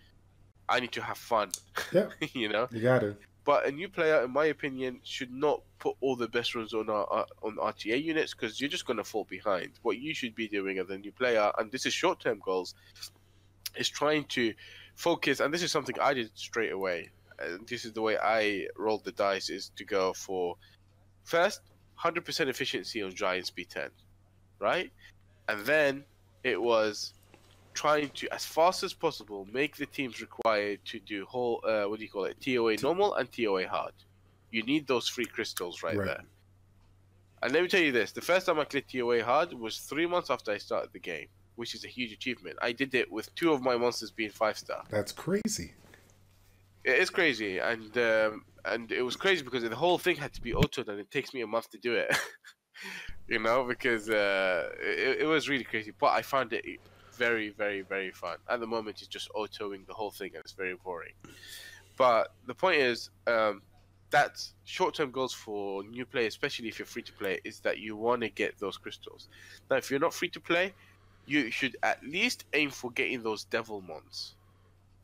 I need to have fun. Yeah. You know. You got it. But a new player, in my opinion, should not put all the best runes on RTA units because you're just going to fall behind. What you should be doing as a new player, and this is short-term goals, is trying to focus, and this is something I did straight away. And this is the way I rolled the dice, is to go for first 100% efficiency on Giant Speed 10, right? And then it was trying to, as fast as possible, make the teams required to do whole, TOA normal and TOA hard. You need those free crystals right there. And let me tell you this, the first time I cleared TOA hard was 3 months after I started the game, which is a huge achievement. I did it with 2 of my monsters being 5-star. That's crazy. It is crazy, and it was crazy because the whole thing had to be autoed, and it takes me a month to do it. Because it was really crazy. But I found it very, very, very fun. At the moment, it's just autoing the whole thing, and it's very boring. But the point is, that's short-term goals for new players, especially if you're free-to-play, is that you want to get those crystals. Now, if you're not free-to-play, you should at least aim for getting those devil mons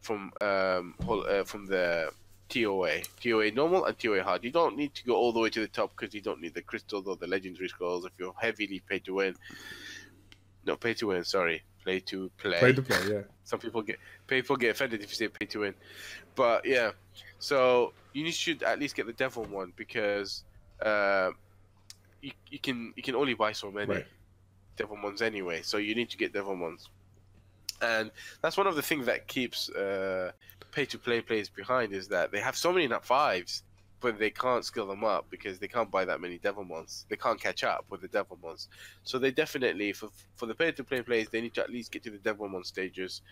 from the TOA normal and TOA hard. You don't need to go all the way to the top because you don't need the crystals or the legendary scrolls if you're heavily pay to win. No, pay to win, sorry. Play to play. Play to play, yeah. Some people get offended if you say pay to win. But yeah. So you should at least get the devil one because you can only buy so many devil ones anyway. So you need to get devil ones. And that's one of the things that keeps pay-to-play players behind, is that they have so many nat 5s but they can't skill them up because they can't buy that many Devilmons. They can't catch up with the Devilmons. So they definitely, for the pay-to-play players, they need to at least get to the Devilmon stages,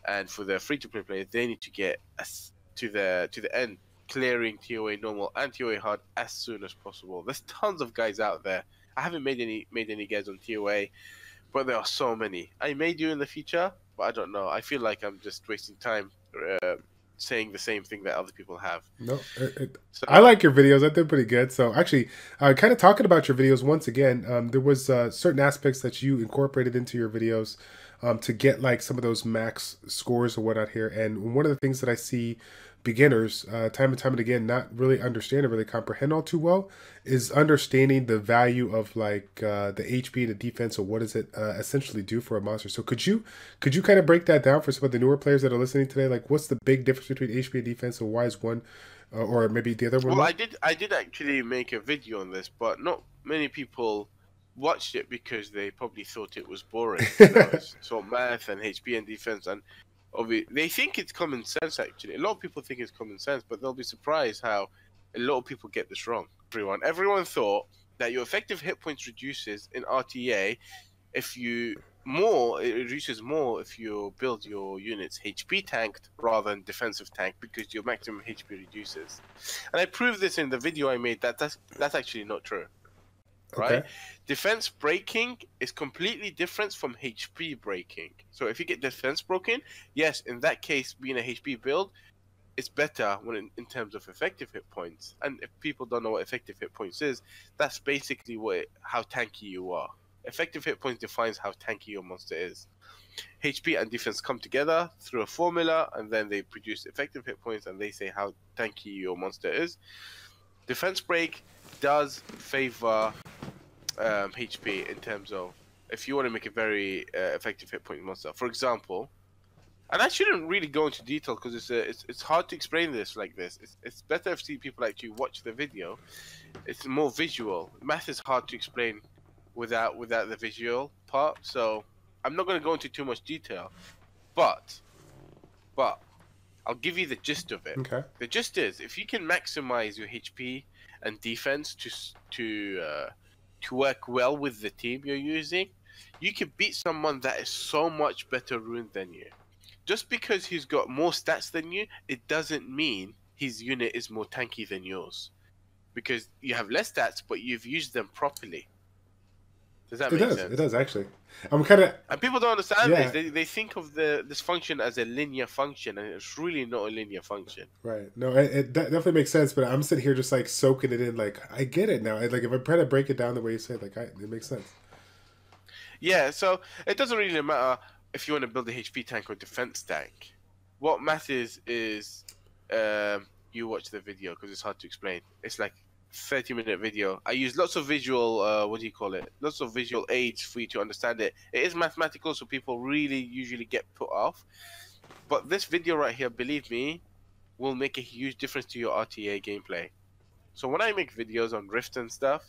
and for the free-to-play players, they need to get to the end, clearing TOA normal and TOA hard as soon as possible. There's tons of guys out there. I haven't made any guys on TOA, but there are so many. I may do in the future, but I don't know. I feel like I'm just wasting time saying the same thing that other people have. No, So, I like your videos. I think pretty good. So actually, kind of talking about your videos once again, there was certain aspects that you incorporated into your videos to get like some of those max scores or whatnot here. And one of the things that I see beginners time and time and again not really understand or really comprehend all too well is understanding the value of like the HP and the defense, or what does it essentially do for a monster. So could you kind of break that down for some of the newer players that are listening today? Like, what's the big difference between HP and defense, and why is one or maybe the other one? well, I did actually make a video on this, but not many people watched it because they probably thought it was boring. It's all math and HP and defense, and they think it's common sense. Actually, a lot of people think it's common sense, but they'll be surprised how a lot of people get this wrong. Everyone thought that your effective hit points reduces in RTA if you it reduces more if you build your units HP tanked rather than defensive tank, because your maximum HP reduces. And I proved this in the video I made that's actually not true. Right? Okay. Defense breaking is completely different from HP breaking. So if you get defense broken, yes, in that case, being a HP build, it's better when in terms of effective hit points. And if people don't know what effective hit points is, that's basically how tanky you are. Effective hit points defines how tanky your monster is. HP and defense come together through a formula, and then they produce effective hit points, and they say how tanky your monster is. Defense break does favor HP in terms of if you want to make a very effective hit point monster. For example, and I shouldn't really go into detail because it's hard to explain this like this. It's better if people actually watch the video. It's more visual. Math is hard to explain without the visual part. So I'm not going to go into too much detail, but I'll give you the gist of it. Okay. The gist is, if you can maximize your HP and defense to work well with the team you're using, you can beat someone that is so much better ruined than you. Just because he's got more stats than you, it doesn't mean his unit is more tanky than yours. Because you have less stats, but you've used them properly. Does that make sense? It does, actually. I'm kind of... And people don't understand this. They think of this function as a linear function, and it's really not a linear function. Right. No, it definitely makes sense, but I'm sitting here just like soaking it in. Like, I get it now. Like, if I try to break it down the way you say it, like, it makes sense. Yeah, so it doesn't really matter if you want to build a HP tank or defense tank. What matters is you watch the video, because it's hard to explain. It's like 30-minute video. I use lots of visual lots of visual aids for you to understand it. It is mathematical, so people really usually get put off, but this video right here, believe me, will make a huge difference to your RTA gameplay. So when I make videos on Rift and stuff,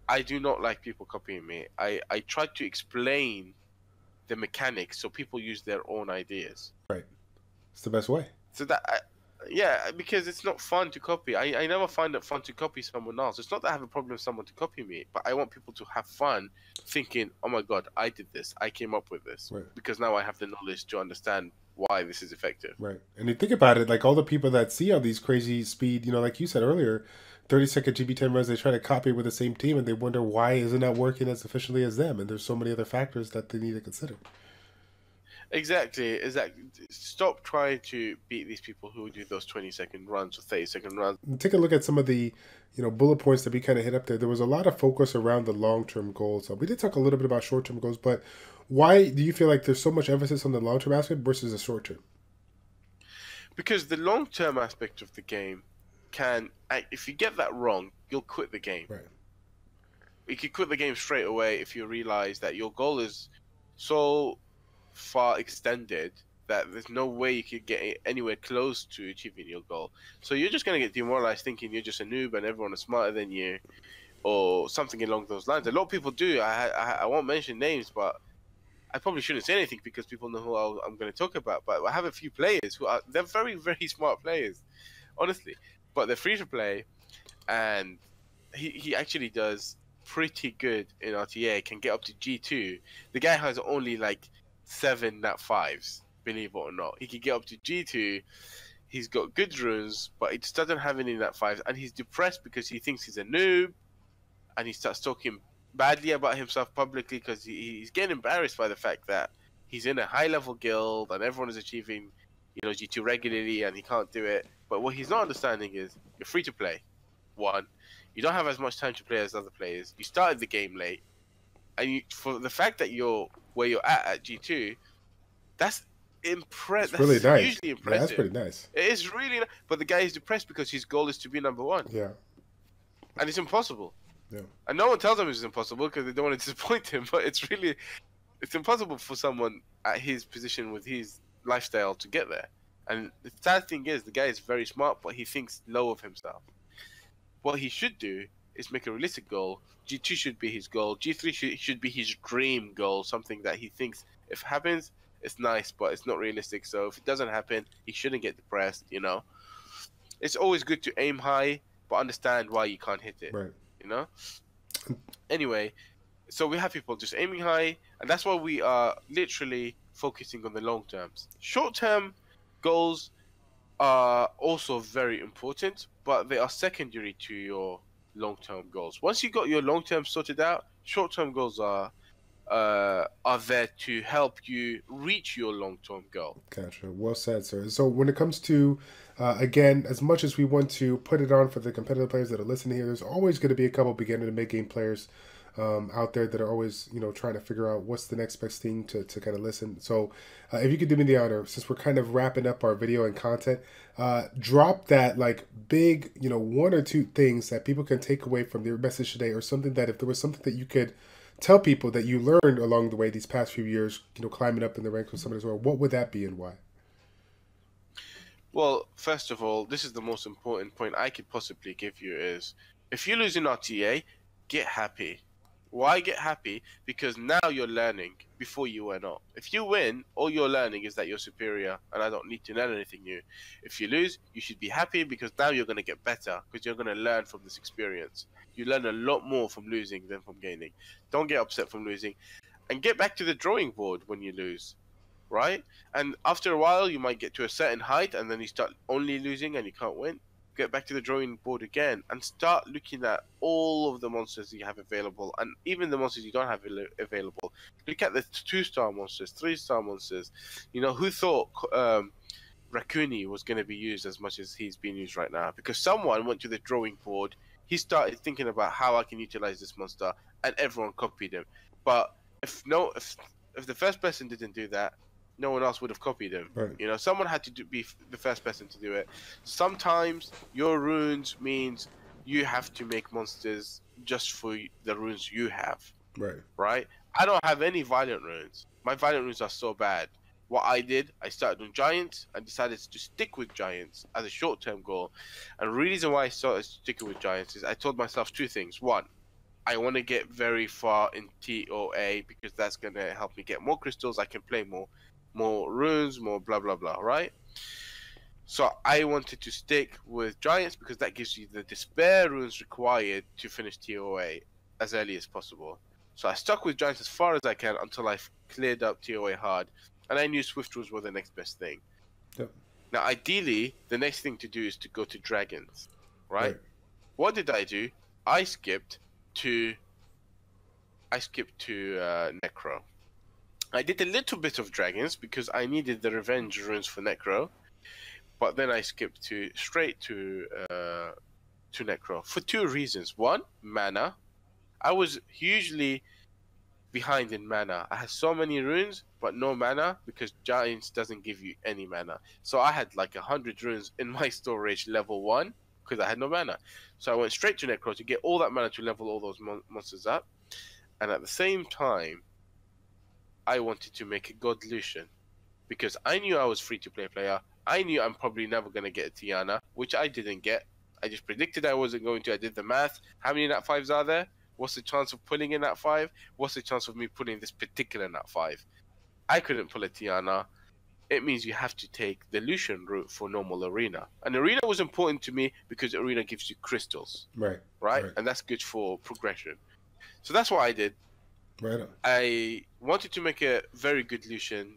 I do not like people copying me. I try to explain the mechanics so people use their own ideas. Right. It's the best way. So that yeah, because it's not fun to copy. I never find it fun to copy someone else. It's not that I have a problem with someone to copy me, but I want people to have fun thinking, oh my god, I did this. I came up with this. Right. Because now I have the knowledge to understand why this is effective. Right. And you think about it, like all the people that see all these crazy speed, like you said earlier, 30-second GB10 runs, they try to copy with the same team, and they wonder why isn't that working as efficiently as them. And there's so many other factors that they need to consider. Exactly. Stop trying to beat these people who do those 20-second runs or 30-second runs. Take a look at some of the, bullet points that we kind of hit up there. There was a lot of focus around the long-term goals. So we did talk a little bit about short-term goals, but why do you feel like there's so much emphasis on the long-term aspect versus the short-term? Because the long-term aspect of the game if you get that wrong, you'll quit the game. Right. You can quit the game straight away if you realize that your goal is so far extended that there's no way you could get anywhere close to achieving your goal. So you're just going to get demoralized thinking you're just a noob and everyone is smarter than you, or something along those lines. A lot of people do. I won't mention names, but I probably shouldn't say anything because people know who I'm going to talk about. But I have a few players they're very, very smart players, honestly. but they're free to play, and he actually does pretty good in RTA. Can get up to G2. The guy has only like 7 nat 5s. Believe it or not, he can get up to G2. He's got good runes, but he just doesn't have any nat 5s, and he's depressed because he thinks he's a noob, and he starts talking badly about himself publicly because he's getting embarrassed by the fact that he's in a high-level guild and everyone is achieving, G2 regularly, and he can't do it. But what he's not understanding is you're free to play. One, you don't have as much time to play as other players. You started the game late, and for the fact that you're where you're at G2, that's It's really nice. Usually impressive. Yeah, that's pretty nice. It is really, but the guy is depressed because his goal is to be number 1. Yeah, and it's impossible. Yeah. And no one tells him it's impossible because they don't want to disappoint him. But it's impossible for someone at his position with his lifestyle to get there. And the sad thing is, the guy is very smart, but he thinks low of himself. What he should do is make a realistic goal. G2 should be his goal. G3 should be his dream goal, something that he thinks if it happens, it's nice, but it's not realistic. So if it doesn't happen, he shouldn't get depressed, It's always good to aim high, but understand why you can't hit it. Right. Anyway, so we have people just aiming high, and that's why we are literally focusing on the long terms. Short-term goals are also very important, but they are secondary to your long-term goals. Once you got your long-term sorted out, short-term goals are there to help you reach your long-term goal. Gotcha. Well said, sir. So when it comes to, again, as much as we want to put it on for the competitive players that are listening here, there's always going to be a couple beginner to mid-game players out there that are always, trying to figure out what's the next best thing to kind of listen. So if you could do me the honor, since we're kind of wrapping up our video and content, drop that like big, 1 or 2 things that people can take away from their message today, or something that if there was something that you could tell people that you learned along the way these past few years, climbing up in the ranks with somebody as well, what would that be and why? Well, first of all, this is the most important point I could possibly give you is, if you lose in RTA, get happy. Why get happy? Because now you're learning before you were not. If you win, all you're learning is that you're superior and I don't need to learn anything new. If you lose, you should be happy because now you're going to get better because you're going to learn from this experience. You learn a lot more from losing than from gaining. Don't get upset from losing, and get back to the drawing board when you lose, right? And after a while, you might get to a certain height and then you start only losing and you can't win. Get back to the drawing board again and start looking at all of the monsters you have available, and even the monsters you don't have available. Look at the 2-star monsters, 3-star monsters. Who thought Raccoony was going to be used as much as he's being used right now? Because someone went to the drawing board, he started thinking about how I can utilize this monster, and everyone copied him. But if the first person didn't do that, no one else would have copied him. Right. Someone had to be the first person to do it. Sometimes your runes means you have to make monsters just for the runes you have. Right? I don't have any violent runes. My violent runes are so bad. What I did, I started on giants and decided to stick with giants as a short-term goal. And the reason why I started sticking with giants is I told myself 2 things. 1, I want to get very far in TOA because that's going to help me get more crystals. I can play more runes, more blah blah blah, right? So I wanted to stick with giants because that gives you the despair runes required to finish TOA as early as possible. So I stuck with giants as far as I can until I've cleared up TOA hard, and I knew swift rules were the next best thing. Yep. Now ideally the next thing to do is to go to dragons, right? What did I do? I skipped to Necro. I did a little bit of dragons because I needed the revenge runes for Necro, but then I skipped straight to Necro for 2 reasons. 1, mana. I was hugely behind in mana. I had so many runes, but no mana because Giants doesn't give you any mana. So I had like 100 runes in my storage level 1 because I had no mana. So I went straight to Necro to get all that mana to level all those monsters up, and at the same time, I wanted to make a God Lucian because I knew I was free-to-play player. I knew I'm probably never going to get a Tiana, which I didn't get. I just predicted I wasn't going to. I did the math. How many nat 5s are there? What's the chance of pulling in nat 5? What's the chance of me pulling this particular nat 5? I couldn't pull a Tiana. it means you have to take the Lucian route for normal arena. And arena was important to me because arena gives you crystals, Right. right? And that's good for progression. So that's what I did. Right on. I wanted to make a very good Lucian,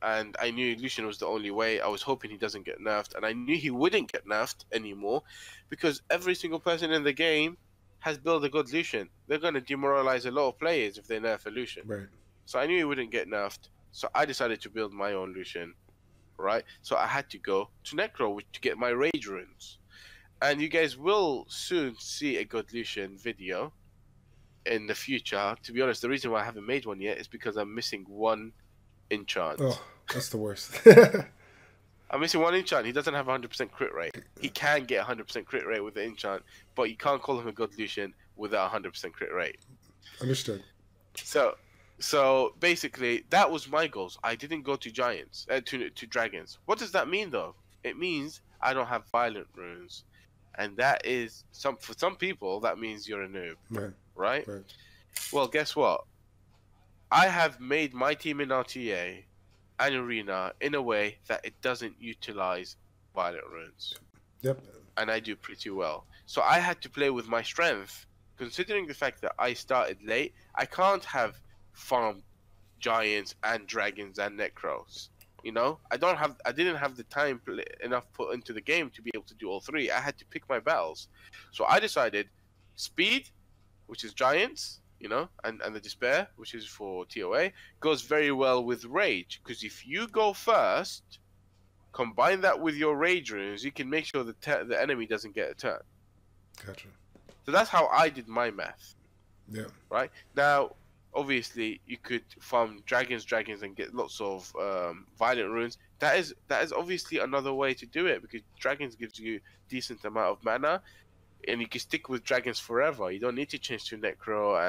and I knew Lucian was the only way. I was hoping he doesn't get nerfed, and I knew he wouldn't get nerfed anymore because every single person in the game has built a good Lucian. They're going to demoralize a lot of players if they nerf a Lucian. Right. So I knew he wouldn't get nerfed, so I decided to build my own Lucian, right? So I had to go to Necro to get my Rage runes. And you guys will soon see a good Lucian video in the future. To be honest, the reason why I haven't made one yet is because I'm missing one enchant. Oh, that's the worst. I'm missing one enchant. He doesn't have 100% crit rate. He can get 100% crit rate with the enchant, but you can't call him a god Lucian without 100% crit rate. Understood. So basically, that was my goals. I didn't go to giants, to dragons. What does that mean though? It means I don't have violent runes, and that is for some people that means you're a noob, right? Well, guess what? I have made my team in RTA and arena in a way that it doesn't utilize violent runes. Yep. And I do pretty well. So I had to play with my strength, considering the fact that I started late. I can't have farmed giants and dragons and necros. I didn't have the time enough put into the game to be able to do all three. I had to pick my battles. So I decided speed, which is giants, and the despair, which is for TOA, goes very well with rage, because if you go first, combine that with your rage runes, you can make sure the enemy doesn't get a turn. Gotcha. So that's how I did my math. Yeah. Right? Now, obviously, you could farm dragons, and get lots of violent runes. That is obviously another way to do it, because dragons gives you decent amount of mana, and you can stick with dragons forever. You don't need to change to necro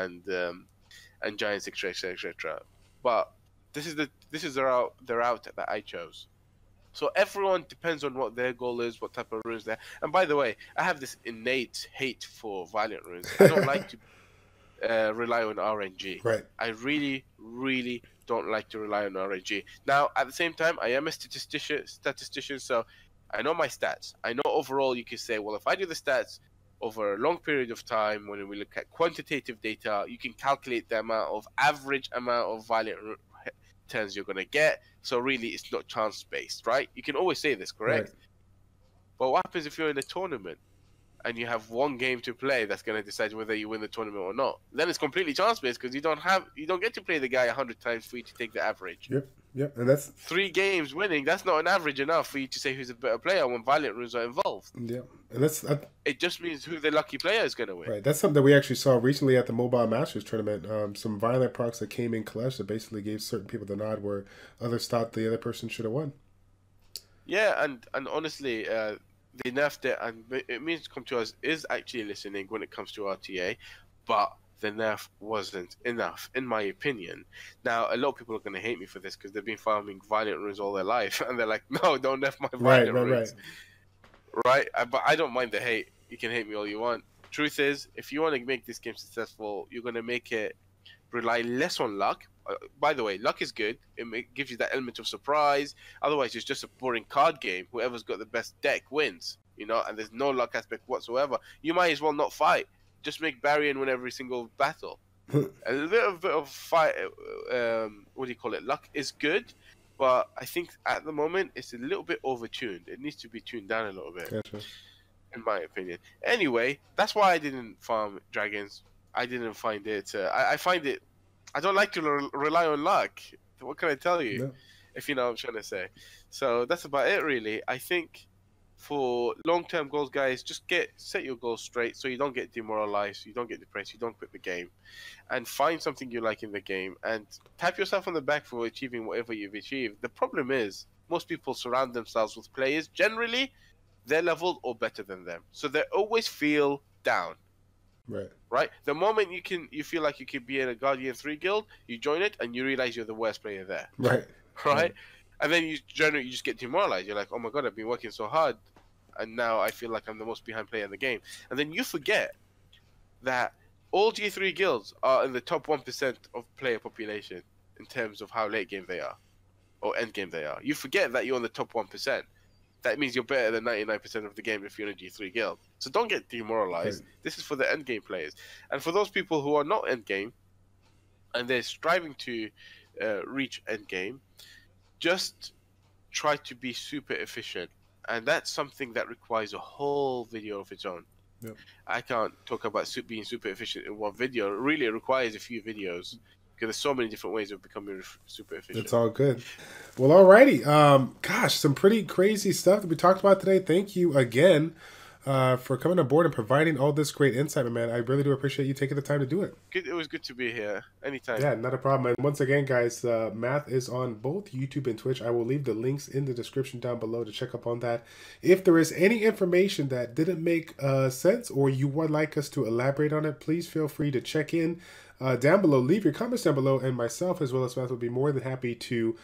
and giants, etc. But this is the route that I chose. So everyone depends on what their goal is, what type of runes they're. And by the way, I have this innate hate for violent runes. I don't like to rely on RNG. Right. I really, really don't like to rely on RNG. Now, at the same time, I am a statistician, so I know my stats. I know overall you can say, well, if I do the stats over a long period of time, when we look at quantitative data, you can calculate the average amount of violent turns you're going to get. So really, it's not chance-based, right? You can always say this, correct? Right. But what happens if you're in a tournament and you have one game to play that's going to decide whether you win the tournament or not? Then it's completely chance-based, because you don't get to play the guy 100 times for you to take the average. Yep, and that's 3 games winning. That's not an average enough for you to say who's a better player when violent runes are involved. Yeah, and it just means who the lucky player is going to win. Right, that's something that we actually saw recently at the Mobile Masters tournament. Some violent procs that came in clutch that basically gave certain people the nod where others thought the other person should have won. Yeah, and honestly, they nerfed it, and it means Come To Us is actually listening when it comes to RTA, but the nerf wasn't enough, in my opinion. Now, a lot of people are going to hate me for this because they've been farming violent runes all their life, and they're like, no, don't nerf my violent runes. Right? But I don't mind the hate. You can hate me all you want. Truth is, if you want to make this game successful, you're going to make it rely less on luck. By the way, luck is good. It gives you that element of surprise. Otherwise, it's just a boring card game. Whoever's got the best deck wins, and there's no luck aspect whatsoever. You might as well not fight. Just make barrier and win every single battle. A little bit of fight, luck is good, but I think at the moment it's a little bit overtuned. It needs to be tuned down a little bit, gotcha. In my opinion. Anyway, that's why I didn't farm dragons. I didn't find it. I find it. I don't like to rely on luck. What can I tell you? No. If you know what I'm trying to say. So that's about it, really. I think for long-term goals, guys, just set your goals straight so you don't get demoralized, you don't get depressed, you don't quit the game, and find something you like in the game and tap yourself on the back for achieving whatever you've achieved. The problem is most people surround themselves with players, generally they're leveled or better than them, so they always feel down. Right. The moment you feel like you could be in a Guardian 3 guild, you join it and you realize you're the worst player there. Right. And then you just get demoralized. You're like, oh my god, I've been working so hard, and now I feel like I'm the most behind player in the game. And then you forget that all G3 guilds are in the top 1% of player population in terms of how late game they are. or end game they are. You forget that you're in the top 1%. That means you're better than 99% of the game if you're in a G3 guild. So don't get demoralized. Right. This is for the end game players. And for those people who are not end game and they're striving to reach end game, just try to be super efficient. And that's something that requires a whole video of its own. Yep. I can't talk about being super efficient in one video. Really, it requires a few videos because there's so many different ways of becoming super efficient. It's all good. Well, alrighty. Gosh, some pretty crazy stuff that we talked about today. Thank you again for coming on board and providing all this great insight, my man. I really do appreciate you taking the time to do it. Good. It was good to be here. Anytime. Yeah, not a problem. And once again, guys, Math is on both YouTube and Twitch. I will leave the links in the description down below to check up on that. If there is any information that didn't make sense or you would like us to elaborate on it, please feel free to check in down below. Leave your comments down below, and myself as well as Math will be more than happy to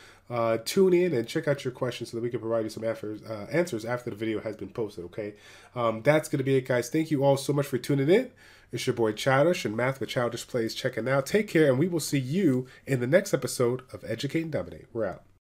tune in and check out your questions so that we can provide you some answers after the video has been posted, okay? That's going to be it, guys. Thank you all so much for tuning in. It's your boy Childish and Math with Childish Plays checking out. Take care, and we will see you in the next episode of Educate and Dominate. We're out.